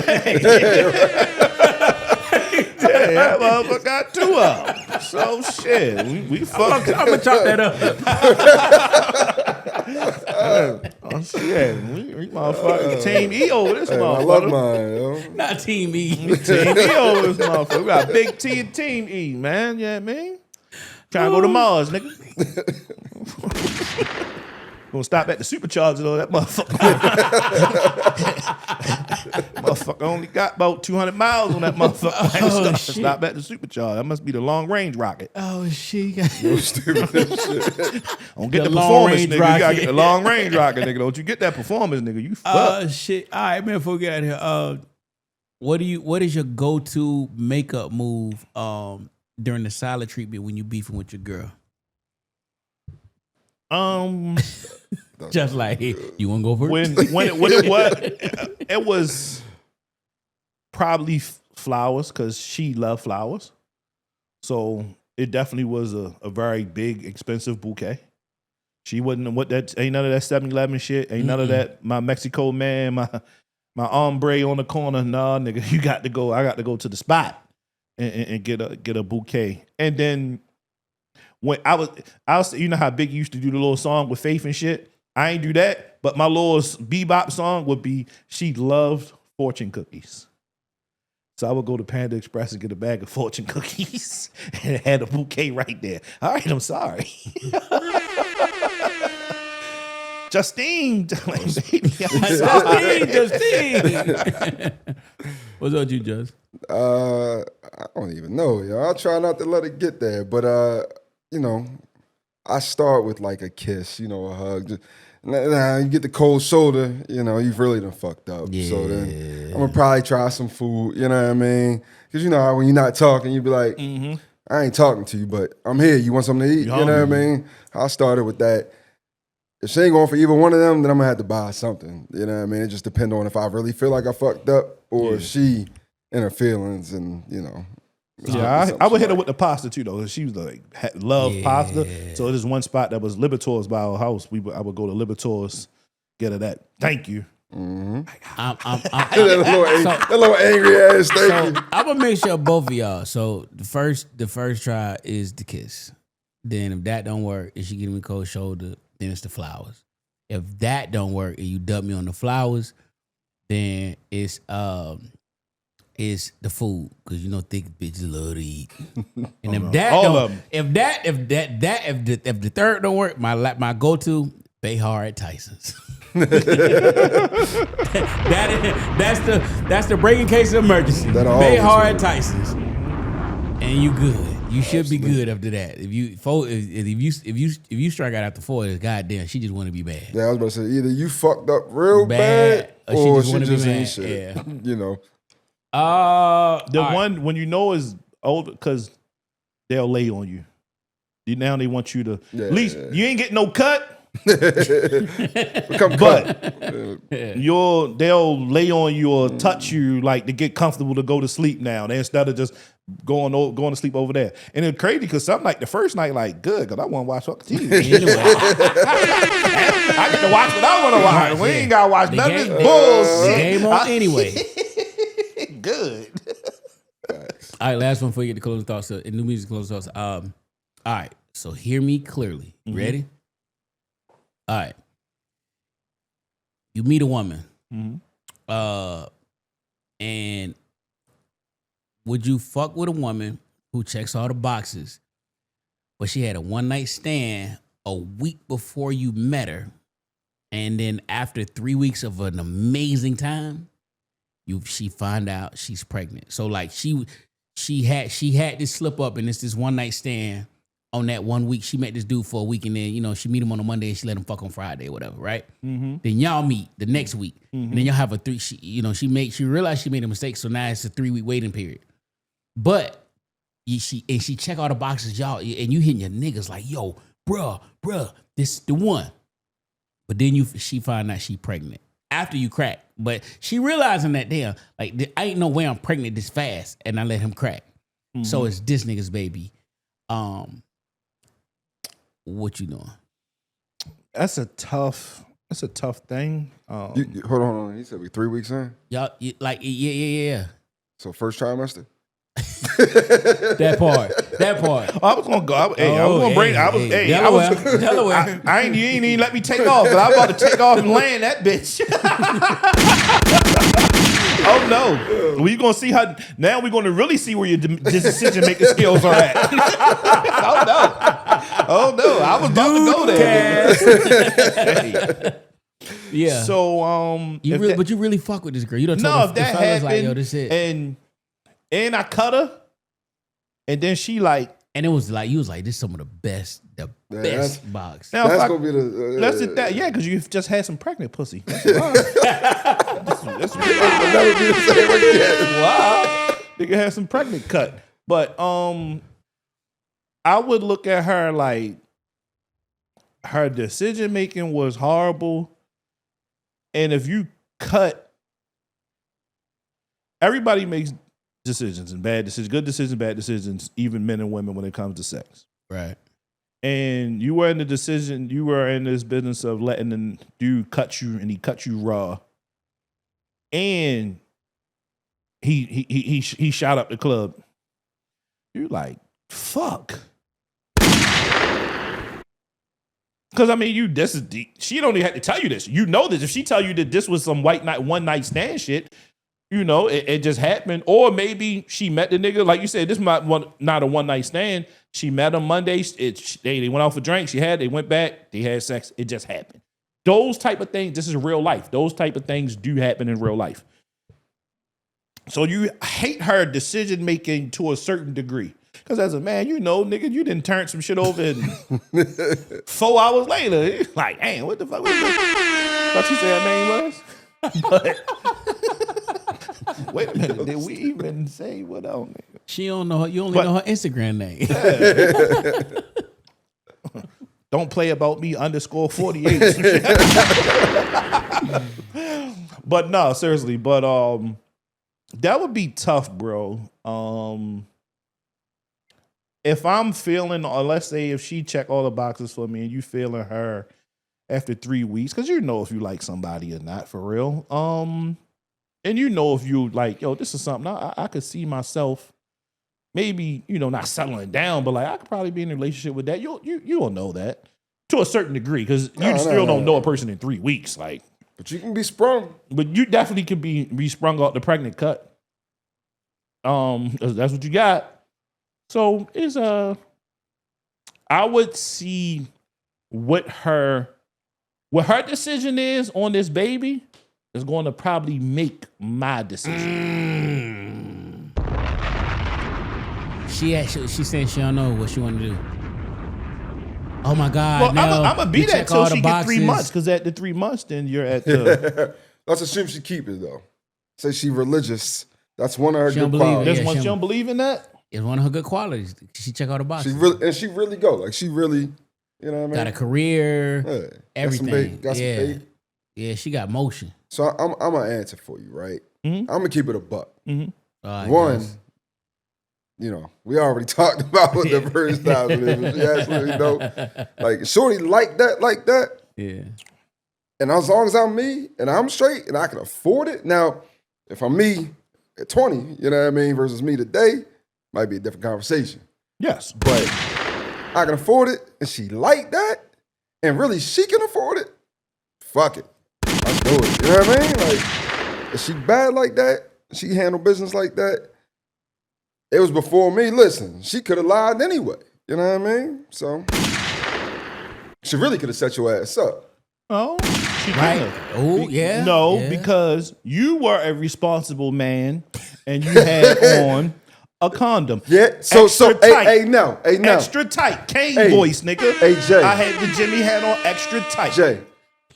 Yeah, that motherfucker got two of them. So shit, we fucked. I'm gonna chop that up. Oh shit, we motherfucking Team E over this I motherfucker. love mine, yo. Not Team E. Team E over this motherfucker. We got big T and Team E, man. Yeah, man. Trying to go to Mars, nigga. Gonna stop at the supercharger though. That motherfucker. Motherfucker only got about 200 miles on that motherfucker. Stop at the supercharger. That must be the long range rocket. Oh shit. Yo, stupid shit. Don't get The the long performance, range nigga. You rocket. gotta get the long range rocket, nigga. Don't you get that performance, nigga? You fuck. Shit. All right, man. Before we get out of here, what is your go-to makeup move during the silent treatment when you beefing with your girl? Just like, hey, you want to go first? It was probably flowers because she loved flowers. So it definitely was a very big, expensive bouquet. She wasn't ain't none of that 7-Eleven shit. Ain't none of that my Mexico man, my ombre on the corner. Nah, nigga, you got to go. I got to go to the spot and get a bouquet. And then when I was, you know how Big used to do the little song with Faith and shit. I ain't do that, but my little bebop song would be she loved fortune cookies. So I would go to Panda Express and get a bag of fortune cookies and it had a bouquet right there. All right, I'm sorry. Justine. Like, baby, I'm sorry. Justine. What's up, you, Just? I don't even know, yo. I'll try not to let it get there, but you know, I start with like a kiss, you know, a hug. Just, nah, you get the cold shoulder, you know, you've really done fucked up. Yeah. So then I'm gonna probably try some food, you know what I mean? Because you know how when you're not talking, you be like, I ain't talking to you, but I'm here. You want something to eat? You know what I mean? I started with that. If she ain't going for either one of them, then I'm gonna have to buy something. You know what I mean? It just depends on if I really feel like I fucked up or if she in her feelings and, you know. Yeah, I would hit her with the pasta too, though. She was like love pasta. So there's one spot that was Libertor's by our house. I would go to Libertor's, get her that. Thank you. That little angry ass thing. So I'm gonna make sure both of y'all. So the first try is the kiss. Then if that don't work, and she giving me cold shoulder, then it's the flowers. If that don't work and you dub me on the flowers, then it's the food, because you know thick bitches love to eat. And if the third don't work, my go to Bay Hard Tyson's. that's the breaking case of emergency. Bay Hard Tyson's, and you good. You should be good after that. If you strike out after 4, it's goddamn. She just want to be bad. Yeah, I was about to say either you fucked up real bad or she just ain't shit. Yeah. You know. One when you know is old because they'll lay on you. Now they want you to at least you ain't getting no cut. But they'll lay on you or touch you like to get comfortable to go to sleep now. Instead of just going to sleep over there. And it's crazy because something like the first night, like good, because I want to watch fucking TV. Anyway. I get to watch what I want to watch. We ain't gotta watch none of this bullshit. Game on anyway. Good. All right, last one before you get the closing thoughts. New music closing thoughts. All right, so hear me clearly. Ready? All right. You meet a woman. And would you fuck with a woman who checks all the boxes, but she had a one-night stand a week before you met her, and then after 3 weeks of an amazing time, she find out she's pregnant? So like she had this slip up, and it's this one-night stand. On that 1 week, she met this dude for a week, and then, you know, she meet him on a Monday and she let him fuck on Friday or whatever, right? Then y'all meet the next week, and then y'all have she realized she made a mistake, so now it's a 3-week waiting period. But she check all the boxes, y'all, and you hitting your niggas like, yo, bruh, this is the one. But then she find out she pregnant after you crack, but she realizing that, damn, like I ain't no way I'm pregnant this fast, and I let him crack. So it's this nigga's baby. What you doing? That's a tough thing. Hold on. He said we 3 weeks in. Y'all, yeah. So first trimester. That part. That part. I was gonna go. I was gonna bring. Delaware. I ain't. You ain't even let me take off. Cause I was about to take off and land that bitch. Oh no! We gonna see how. Now we're gonna really see where your decision making skills are at. Oh no! I was about to go there. Hey. Yeah. So but you really fuck with this girl. You don't no, tell if the that fellas happened, like, yo, this it. And I cut her, and then she like, And it was like, you was like, this is some of the best box. now That's if gonna be the. let's hit that, yeah, because you just had some pregnant pussy. That's Never be the same again. wow. Nigga had some pregnant cut, but I would look at her like her decision making was horrible, and if you cut. Everybody makes decisions and bad decisions, good decisions, bad decisions, even men and women when it comes to sex. Right. And you were in the decision, you were in this business of letting the dude cut you, and he cut you raw. And he shot up the club. You're like, fuck. Because I mean, she don't even have to tell you this. You know this. If she tell you that this was some one night stand shit, you know, it just happened. Or maybe she met the nigga, like you said, this is not a one night stand. She met him Monday. They went out for drinks. They went back. They had sex. It just happened. Those type of things, this is real life. Those type of things do happen in real life. So you hate her decision making to a certain degree. Because as a man, you know, nigga, you didn't turn some shit over and 4 hours later, it's like, damn, what the fuck? Thought you said her name was? But wait a minute, did we even say what else? Nigga? She don't know her. You only know her Instagram name. Yeah. Don't play about me _48. But no, seriously. But that would be tough, bro. If I'm feeling, or let's say if she check all the boxes for me and you feeling her after 3 weeks, because you know if you like somebody or not, for real. And you know if you like, yo, this is something I could see myself maybe, you know, not settling down, but like I could probably be in a relationship with that. You will know that to a certain degree, because you still don't know a person in 3 weeks. Like, but you can be sprung. But you definitely can be sprung out the pregnant cut. That's what you got. So it's I would see what her decision is on this baby is going to probably make my decision. She saying she don't know what she want to do. Oh my God! Well, Nell, I'm gonna be that till she get 3 months, boxes. because at the 3 months, then you're at the. Let's assume she keep it though. Say she religious. That's one of her She good don't believe it. qualities. There's Yeah, one she she don't believe in that. It's one of her good qualities. She check out the boxes. She really go. Like she really, you know what I mean? Got a career, Yeah. everything. Got some baby. Yeah, she got motion. So I'm gonna answer for you, right? Mhm. I'm gonna keep it a buck. I One, guess. you know, we already talked about what the first time it is. She absolutely don't. Like, shorty like that. Yeah. And as long as I'm me and I'm straight and I can afford it. Now, if I'm me at 20, you know what I mean, versus me today, might be a different conversation. Yes, But I can afford it and she like that, and really she can afford it, fuck it. Let's do it. You know what I mean? Like, if she bad like that, she handle business like that, it was before me. Listen, she could have lied anyway. You know what I mean? So she really could have set your ass up. Oh, she Right. could've. Oh, yeah. No, Yeah. because you were a responsible man and you had on a condom. Yeah. So Extra tight. hey now. Extra tight. Kane Hey. voice, nigga. Hey, Jay. I had the Jimmy hat on extra tight. Jay,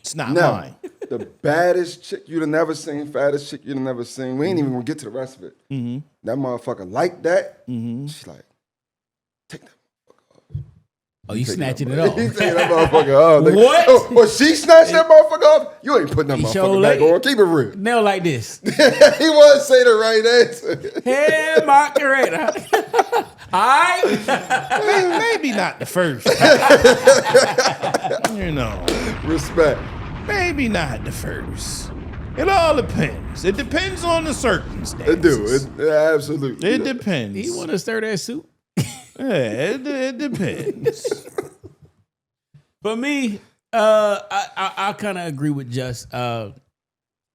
It's not now, mine. the baddest chick you'd have never seen, fattest chick you'd have never seen. We ain't even gonna get to the rest of it. Mm-hmm. That motherfucker like that. Mm-hmm. She's like, take that. Oh, you Take snatching that it off. He taking that motherfucker off. Nigga. What? Oh, well, she snatched that motherfucker off. You ain't putting that He motherfucker sure back like- on. Keep it real. Nell like this. He was say the right answer. Hey, my correct. All right. Maybe not the first. You know, Respect. maybe not the first. It all depends. It depends on the circumstances. It do. It absolutely. It depends. You want to stir that soup? it depends. For me, I kind of agree with Just.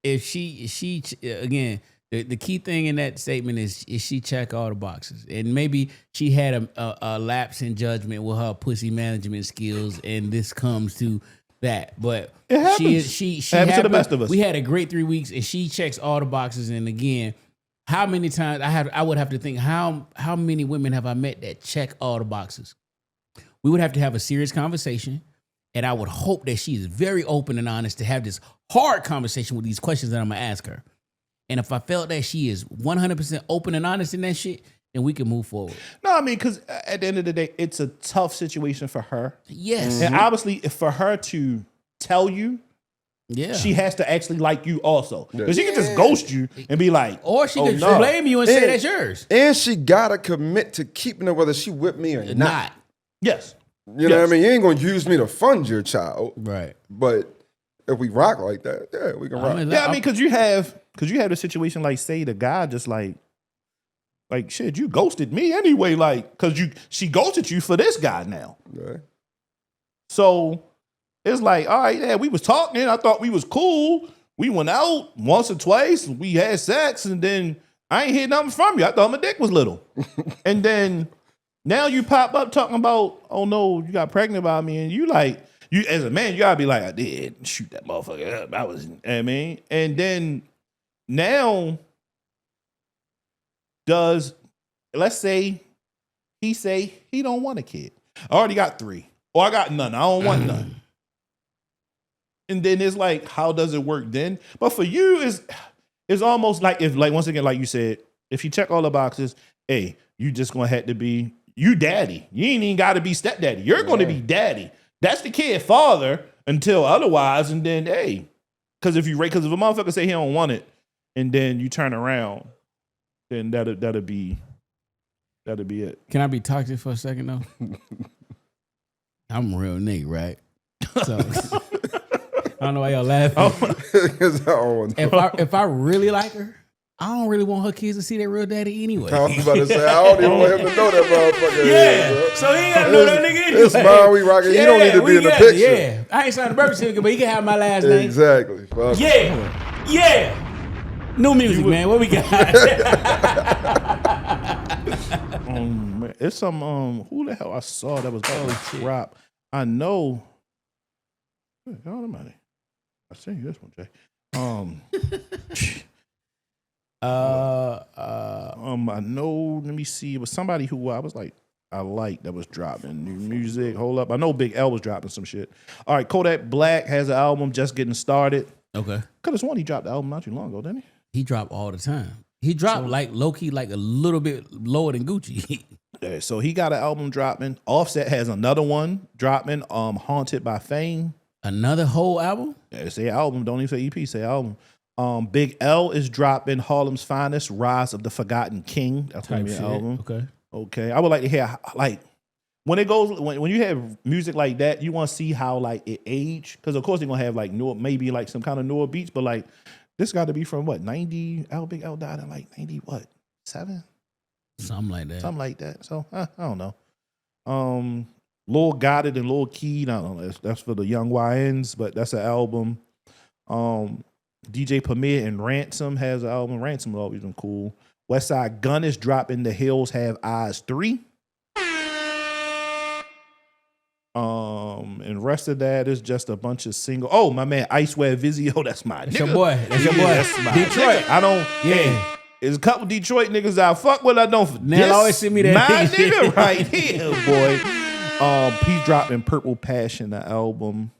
If she again, the key thing in that statement is she check all the boxes, and maybe she had a lapse in judgment with her pussy management skills, and this comes to that. But It happens. she Happens to the best of us. We had a great 3 weeks, and she checks all the boxes. And again, how many times I would have to think how many women have I met that check all the boxes? We would have to have a serious conversation. And I would hope that she is very open and honest to have this hard conversation with these questions that I'm going to ask her. And if I felt that she is 100% open and honest in that shit, then we can move forward. No, I mean, because at the end of the day, it's a tough situation for her. Yes. And obviously, for her to tell you, Yeah. she has to actually like you also. Because she can just ghost you and be like, Or she oh, could no. blame you and say that's yours. And she gotta commit to keeping it whether she with me or not. Not. Yes. You know what I mean? You ain't gonna use me to fund your child. Right. But if we rock like that, yeah, we can rock. Yeah, I mean, because you have a situation like, say, the guy just like shit, you ghosted me anyway, like, because she ghosted you for this guy now. Yeah. So it's like, all right, yeah, we was talking. I thought we was cool. We went out once or twice. We had sex, and then I ain't hear nothing from you. I thought my dick was little, and then. Now you pop up talking about, oh no, you got pregnant by me, and you like, you as a man, you gotta be like, I did shoot that motherfucker up. I was, I mean, and then now let's say he don't want a kid. I already got 3, or I got none. I don't want none. And then it's like, how does it work then? But for you, it's almost like if, like, once again, like you said, if you check all the boxes, hey, you just gonna have to be. You daddy. You ain't even got to be stepdaddy. You're going to be daddy. That's the kid father until otherwise. And then, hey, because if a motherfucker say he don't want it, and then you turn around, then that'll be it. Can I be toxic for a second though? I'm a real nigga, right? So I don't know why y'all laughing. If I really like her, I don't really want her kids to see their real daddy anyway. I was about to say, I don't even want him to know that motherfucker. Yeah, so he ain't got to know that nigga anyway. It's mine, we rocking. You don't need to be in the picture. Yeah, I ain't signed a birth certificate, but he can have my last name. Exactly. Fuck. Yeah. New music, man. What we got? It's some who the hell I saw that was about to drop. I know. God almighty. I seen you this one, Jay. I know. Let me see. It was somebody who I was like, I like that was dropping new music. Hold up. I know Big L was dropping some shit. All right, Kodak Black has an album just getting started. Okay. Cause he dropped the album not too long ago, didn't he? He dropped all the time. He dropped like low key, like a little bit lower than Gucci. Yeah, so he got an album dropping. Offset has another one dropping. Haunted by Fame. Another whole album? Yeah, say album. Don't even say EP. Say album. Big L is dropping Harlem's Finest, Rise of the Forgotten King. That's gonna be an album. Okay. I would like to hear like when it goes when you have music like that, you want to see how like it aged, because of course they're gonna have like newer, maybe like some kind of newer beats, but like this got to be from what 90. Big L died in like 97, something like that. So I don't know. Lil Goddard and Lil Keed, I don't know. That's for the young YNs, but that's an album. DJ Premier and Ransom has an album. Ransom has always been cool. Westside Gunn is dropping The Hills Have Eyes 3. And the rest of that is just a bunch of single. Oh, my man, Icewear Vizio, that's my nigga. Your boy. That's your boy. That's my Detroit. Nigga. I don't. Yeah. Hey, there's a couple Detroit niggas I fuck with. I don't. Nell always send me that. My nigga right here, boy. He's dropping Purple Passion, the album.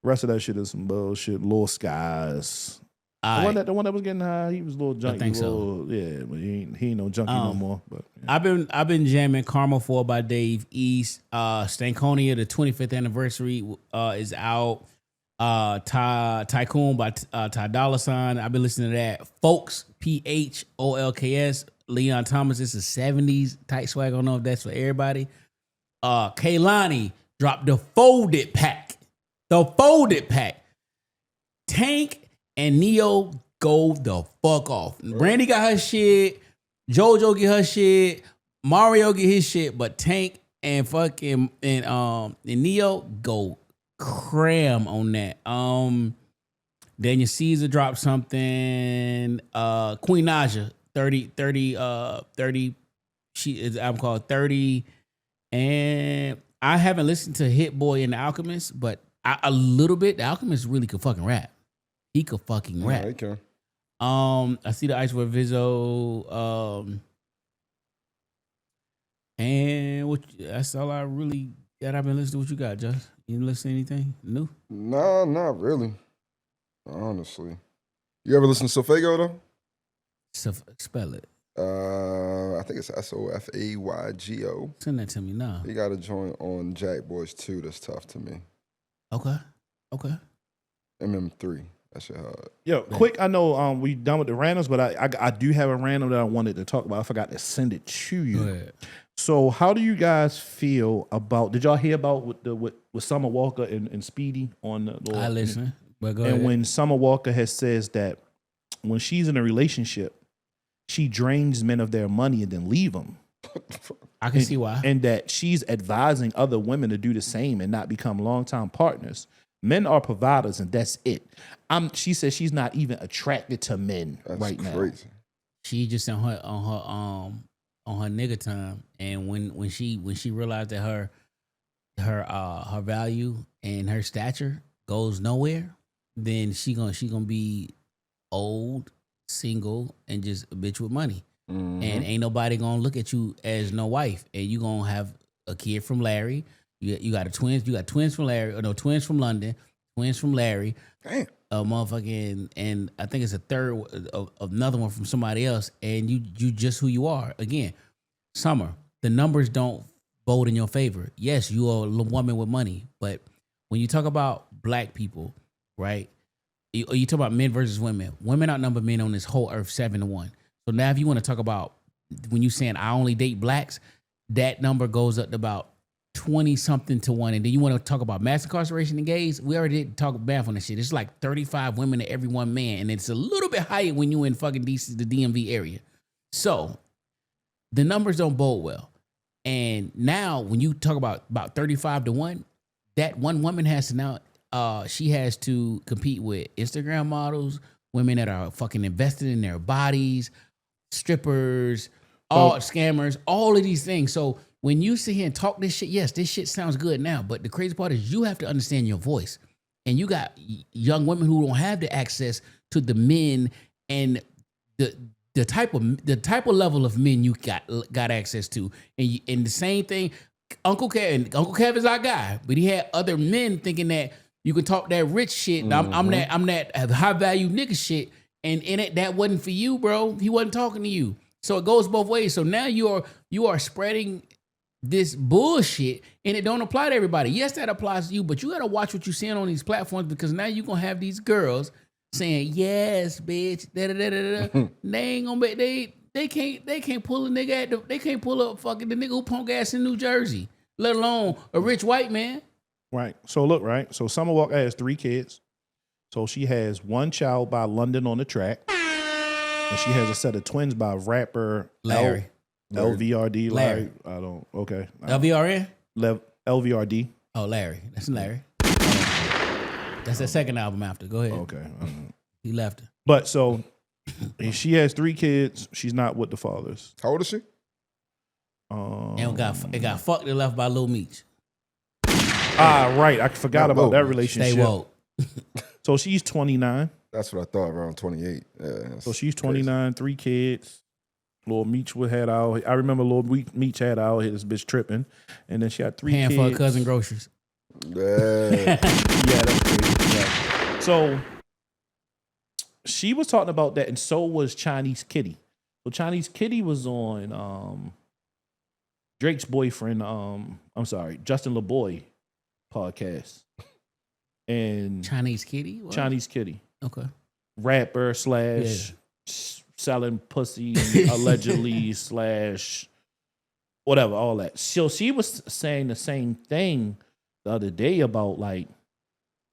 The rest of that shit is some bullshit. Lil Skies. The one that was getting high, he was a little junky. I think so. Yeah, but he ain't no junkie no more. But yeah. I've been jamming Karma 4 by Dave East. Stankonia, the 25th anniversary is out. Tycoon by Ty Dolla $ign. I've been listening to that. Folks, PHOLKS. Leon Thomas, it's a 70s tight swag. I don't know if that's for everybody. Kaylani dropped the folded pack. Tank and Neo go the fuck off. Brandy got her shit. JoJo get her shit. Mario get his shit, but Tank and fucking and Neo go cram on that. Daniel Caesar dropped something. Queen Naja 30. She is album called 30. And I haven't listened to Hit Boy and The Alchemist, but a little bit. The Alchemist really could fucking rap. He could fucking rap. Yeah, he can. I see the Ice with Vizzo. And that's all I really got. I've been listening to. What you got, Just? You didn't listen to anything new? No, not really. Honestly. You ever listen to Sofaygo though? Spell it. I think it's Sofaygo. Send that to me now. He got a joint on Jack Boys 2 that's tough to me. Okay. MM3. That shit hard. Yo, quick, I know we done with the randoms, but I do have a random that I wanted to talk about. I forgot to send it to you. Go ahead. So how do you guys feel about, did y'all hear about with Summer Walker and Speedy on the little, I listen, but go and ahead. when Summer Walker says that when she's in a relationship, she drains men of their money and then leave them. I can see why. And that she's advising other women to do the same and not become longtime partners. Men are providers, and that's it. She says she's not even attracted to men That's right crazy. now. She just on her nigga time, and when she realized that her value and her stature goes nowhere, then she gonna be old, single, and just a bitch with money. Mm-hmm. And ain't nobody gonna look at you as no wife, and you gonna have a kid from Larry. You got twins from Larry, or no, twins from London, twins from Larry. Damn. A motherfucking, and I think it's a third of another one from somebody else, and you just who you are. Again, Summer, the numbers don't vote in your favor. Yes, you are a woman with money, but when you talk about black people, right? You talk about men versus women. Women outnumber men on this whole earth 7-1. So now, if you want to talk about when you saying I only date blacks, that number goes up to about 20-something to 1. And then you want to talk about mass incarceration and gays, we already did talk math on that shit. It's like 35 women to every one man. And it's a little bit higher when you in fucking DC, the DMV area. So the numbers don't bode well. And now when you talk about 35 to 1, that one woman has to now, she has to compete with Instagram models, women that are fucking invested in their bodies, strippers, all scammers, all of these things. So when you sit here and talk this shit, yes, this shit sounds good now, but the crazy part is you have to understand your voice. And you got young women who don't have the access to the men and the type of level of men you got access to. And the same thing, Uncle Kev is our guy, but he had other men thinking that you can talk that rich shit. Mm-hmm. I'm that high value nigga shit, and that wasn't for you, bro. He wasn't talking to you. So it goes both ways. So now you are spreading this bullshit, and it don't apply to everybody. Yes, that applies to you, but you gotta watch what you're seeing on these platforms, because now you're gonna have these girls saying, yes, bitch, da-da-da-da-da. They ain't gonna be, they can't pull a nigga they can't pull up fucking the nigga who punk ass in New Jersey, let alone a rich white man. Right. So look, right. So Summer Walker has 3 kids. So she has one child by London on the Track, and she has a set of twins by rapper Larry. LVRD. Larry. I don't. Okay. LVRN? LVRD. Oh, Larry. That's Larry. That's the second album after. Go ahead. Okay. He left her. But so she has 3 kids. She's not with the fathers. How old is she? And it got fucked and left by Lil Meech. Right. I forgot about that Stay relationship. woke. So she's 29. That's what I thought, around 28. Yeah, So she's 29, 3 kids. Lil Meech had out. I remember Lil Meech had out. Hit this bitch tripping, and then she had 3 Paying kids. for her cousin groceries. Yeah. Yeah, that's crazy. Yeah. So she was talking about that, and so was Chinese Kitty. So Chinese Kitty was on Drake's boyfriend. Justin LeBoy podcast. And Chinese Kitty? What? Chinese Kitty, Okay. rapper / selling pussy allegedly / whatever, all that. So she was saying the same thing the other day about like,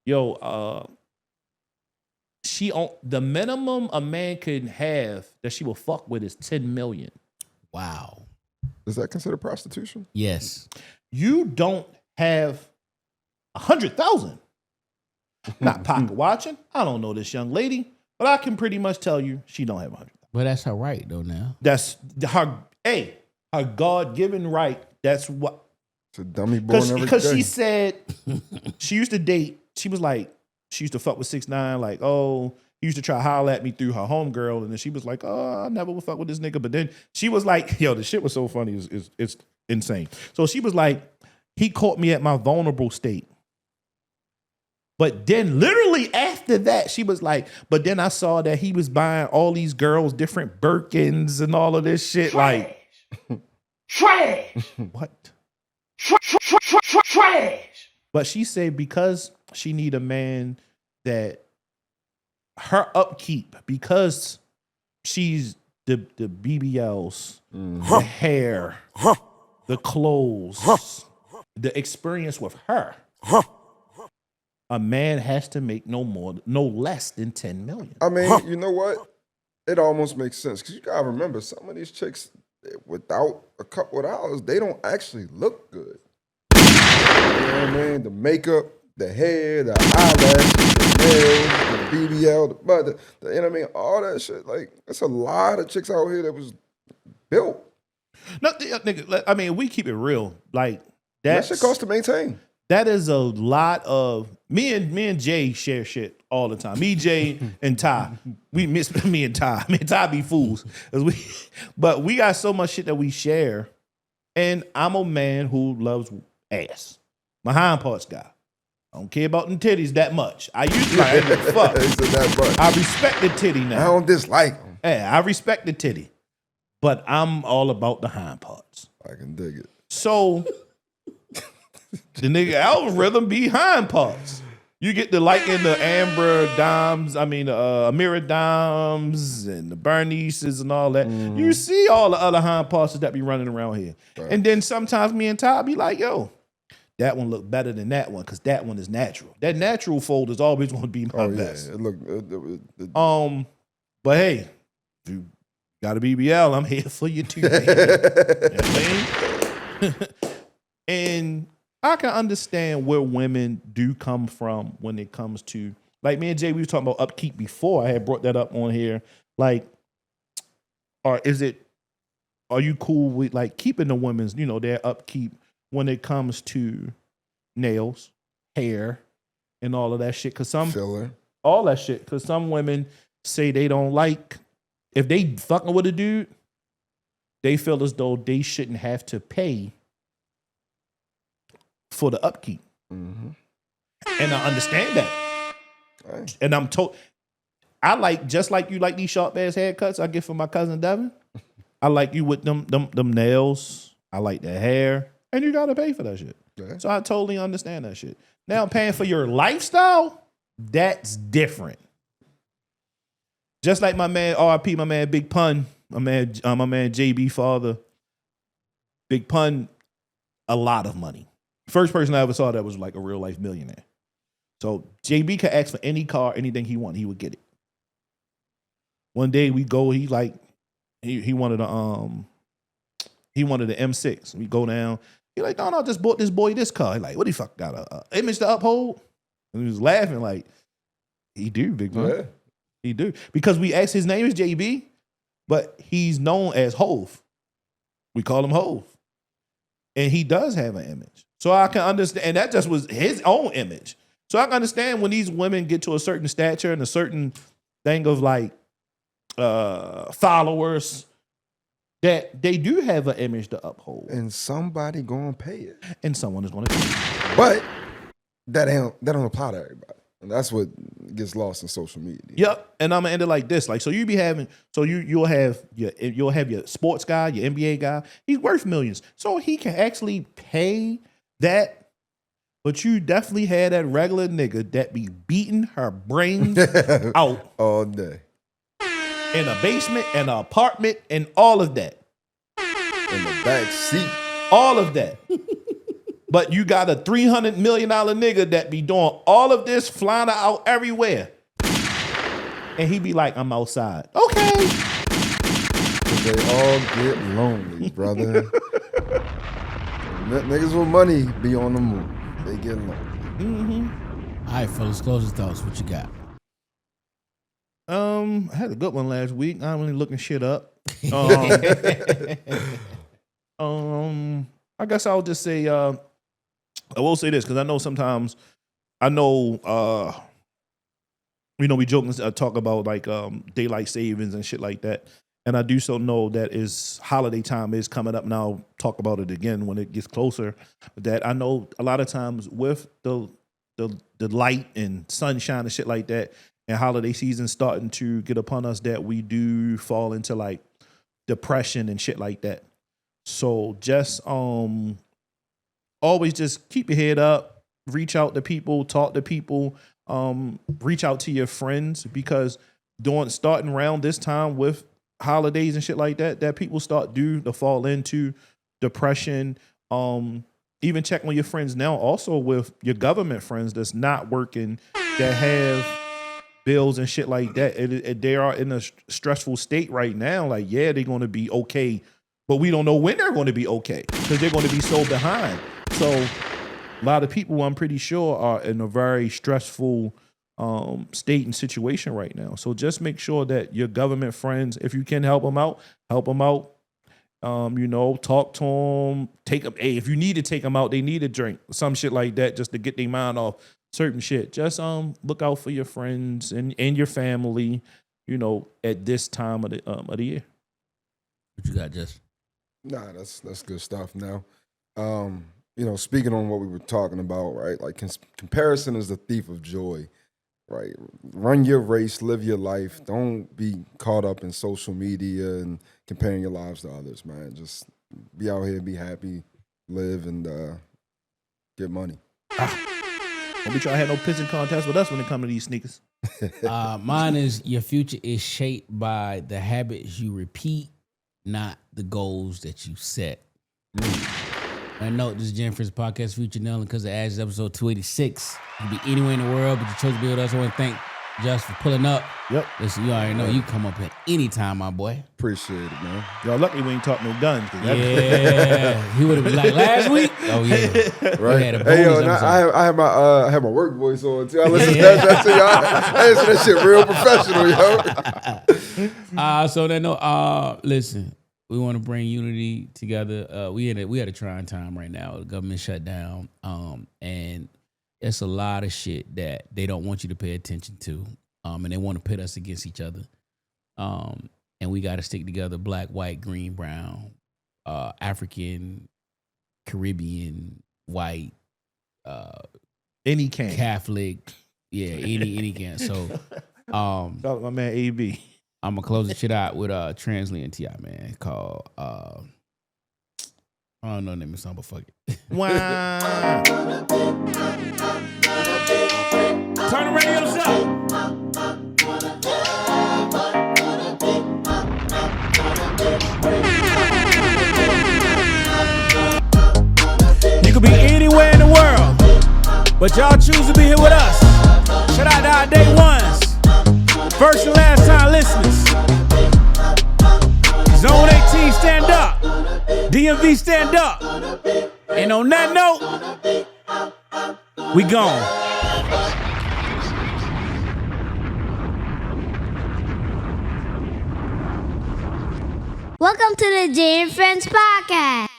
yo, the minimum a man could have that she will fuck with is 10 million. Wow. Is that considered prostitution? Yes. You don't have 100,000. Not pocket watching. I don't know this young lady, but I can pretty much tell you she don't have 100,000. But that's her right though now. That's her. Hey, her God-given right. That's what. It's a dummy born every day. Because she said she used to date. She was like, she used to fuck with 6ix9ine. Like, oh, he used to try to holler at me through her homegirl, and then she was like, oh, I never would fuck with this nigga. But then she was like, yo, the shit was so funny. It's insane. So she was like, he caught me at my vulnerable state. But then literally after that, she was like, but then I saw that he was buying all these girls different Birkins and all of this shit. Like, Trash. what? Trash. But she said because she need a man that her upkeep, because she's the BBLs, the hair, the clothes, the experience with her. A man has to make no less than 10 million. I mean, you know what? It almost makes sense because you gotta remember some of these chicks without a couple of dollars, they don't actually look good. You know what I mean? The makeup, the hair, the eyelashes, the nails, the BBL, the butt, you know what I mean? All that shit. Like, there's a lot of chicks out here that was built. No, nigga, I mean, we keep it real. Like, That shit costs to maintain. That is a lot of me and Jay share shit all the time. Me, Jay, and Ty. We miss me and Ty. Me and Ty be fools. But we got so much shit that we share. And I'm a man who loves ass. My hind parts guy. I don't care about them titties that much. I used to like fuck. That much. I respect the titty now. I don't dislike them. Yeah, I respect the titty. But I'm all about the hind parts. I can dig it. So the nigga algorithm be hind parts. You get the liking the Amber Dimes, Amira Dimes and the Bernices and all that. You see all the other hind parts that be running around here. Right. And then sometimes me and Ty be like, yo, that one look better than that one because that one is natural. That natural fold is always going to be my best. But hey, if you got a BBL, I'm here for you too, baby. You know what I mean? And I can understand where women do come from when it comes to, like me and Jay, we were talking about upkeep before. I had brought that up on here. Like, are you cool with like keeping the women's, their upkeep when it comes to nails, hair, and all of that shit? Cause filler. All that shit. Cause some women say they don't like, if they fucking with a dude, they feel as though they shouldn't have to pay for the upkeep. Mm-hmm. And I understand that. Right. And I'm told, I like, just like you like these sharp ass haircuts I get from my cousin Devin, I like you with them nails. I like the hair. And you gotta pay for that shit. Okay. So I totally understand that shit. Now paying for your lifestyle, that's different. Just like my man, RIP, my man Big Pun, my man JB father, Big Pun, a lot of money. First person I ever saw that was like a real life millionaire. So JB could ask for any car, anything he wanted, he would get it. One day we go, he wanted the M6. We go down. He like, no, I just bought this boy this car. He like, what the fuck got a image to uphold? And he was laughing like, he do, Big man. Yeah. He do. Because we asked, his name is JB, but he's known as Hove. We call him Hove. And he does have an image. So I can understand, and that just was his own image. So I can understand when these women get to a certain stature and a certain thing of like followers, that they do have an image to uphold. And somebody gonna pay it. And someone is gonna pay it. But that don't apply to everybody. And that's what gets lost in social media. Yep. And I'm gonna end it like this. Like, so you be having, you'll have your sports guy, your NBA guy. He's worth millions. So he can actually pay that. But you definitely had that regular nigga that be beating her brains out all day. In a basement, in an apartment, and all of that. In the back seat. All of that. But you got a $300 million nigga that be doing all of this, flying out everywhere. And he be like, I'm outside. Okay. They all get lonely, brother. Niggas with money be on the move. They get along. All right, fellas, closing thoughts. What you got? I had a good one last week. I'm really looking shit up. I guess I'll just say, I will say this because I know sometimes, we joke and talk about like daylight savings and shit like that. And I do so know that is holiday time is coming up, and I'll talk about it again when it gets closer. That I know a lot of times with the light and sunshine and shit like that, and holiday season starting to get upon us, that we do fall into like depression and shit like that. So just always just keep your head up, reach out to people, talk to people, reach out to your friends, because starting around this time with holidays and shit like that people start to fall into depression. Even check on your friends now, also with your government friends that's not working, that have bills and shit like that. They are in a stressful state right now. Like, yeah, they're going to be okay, but we don't know when they're going to be okay because they're going to be so behind. So a lot of people, I'm pretty sure, are in a very stressful state and situation right now. So just make sure that your government friends, if you can help them out, help them out. Talk to them, take them. Hey, if you need to take them out, they need a drink, some shit like that, just to get their mind off certain shit. Just look out for your friends and your family, at this time of the year. What you got, Jess? Nah, that's good stuff. Now, speaking on what we were talking about, right? Like comparison is the thief of joy, right? Run your race, live your life. Don't be caught up in social media and comparing your lives to others, man. Just be out here, be happy, live, and get money. Don't be trying to have no pissing contest with us when it comes to these sneakers. Mine is your future is shaped by the habits you repeat, not the goals that you set. I know this is Jennifer's podcast, Future Nell, and because of Ash's episode 286. You can be anywhere in the world, but you chose to be with us. I want to thank Just for pulling up. Yep. Listen, you already know you come up here anytime, my boy. Appreciate it, man. Y'all lucky we ain't talk no guns. Yeah, he would have been like last week. Oh yeah, right. We had a Hey, bonus I have my work voice on too. I listen to that shit, y'all. I listen to that shit real professional, yo. So then, listen. We want to bring unity together. We had a trying time right now. The government shut down, and it's a lot of shit that they don't want you to pay attention to, and they want to pit us against each other. And we got to stick together: black, white, green, brown, African, Caribbean, white, any can, Catholic, yeah, any can. So, talk to my man AB. I'm gonna close the shit out with Translate and T.I., man, called I don't know the name of the song, but fuck it. Wow. Turn the radios up. You could be anywhere in the world, but y'all choose to be here with us. Shout out to our day ones. First and last time listeners. Zone 18, stand up. DMV, stand up. And on that note, we gone. Welcome to the Jay and Friends Podcast.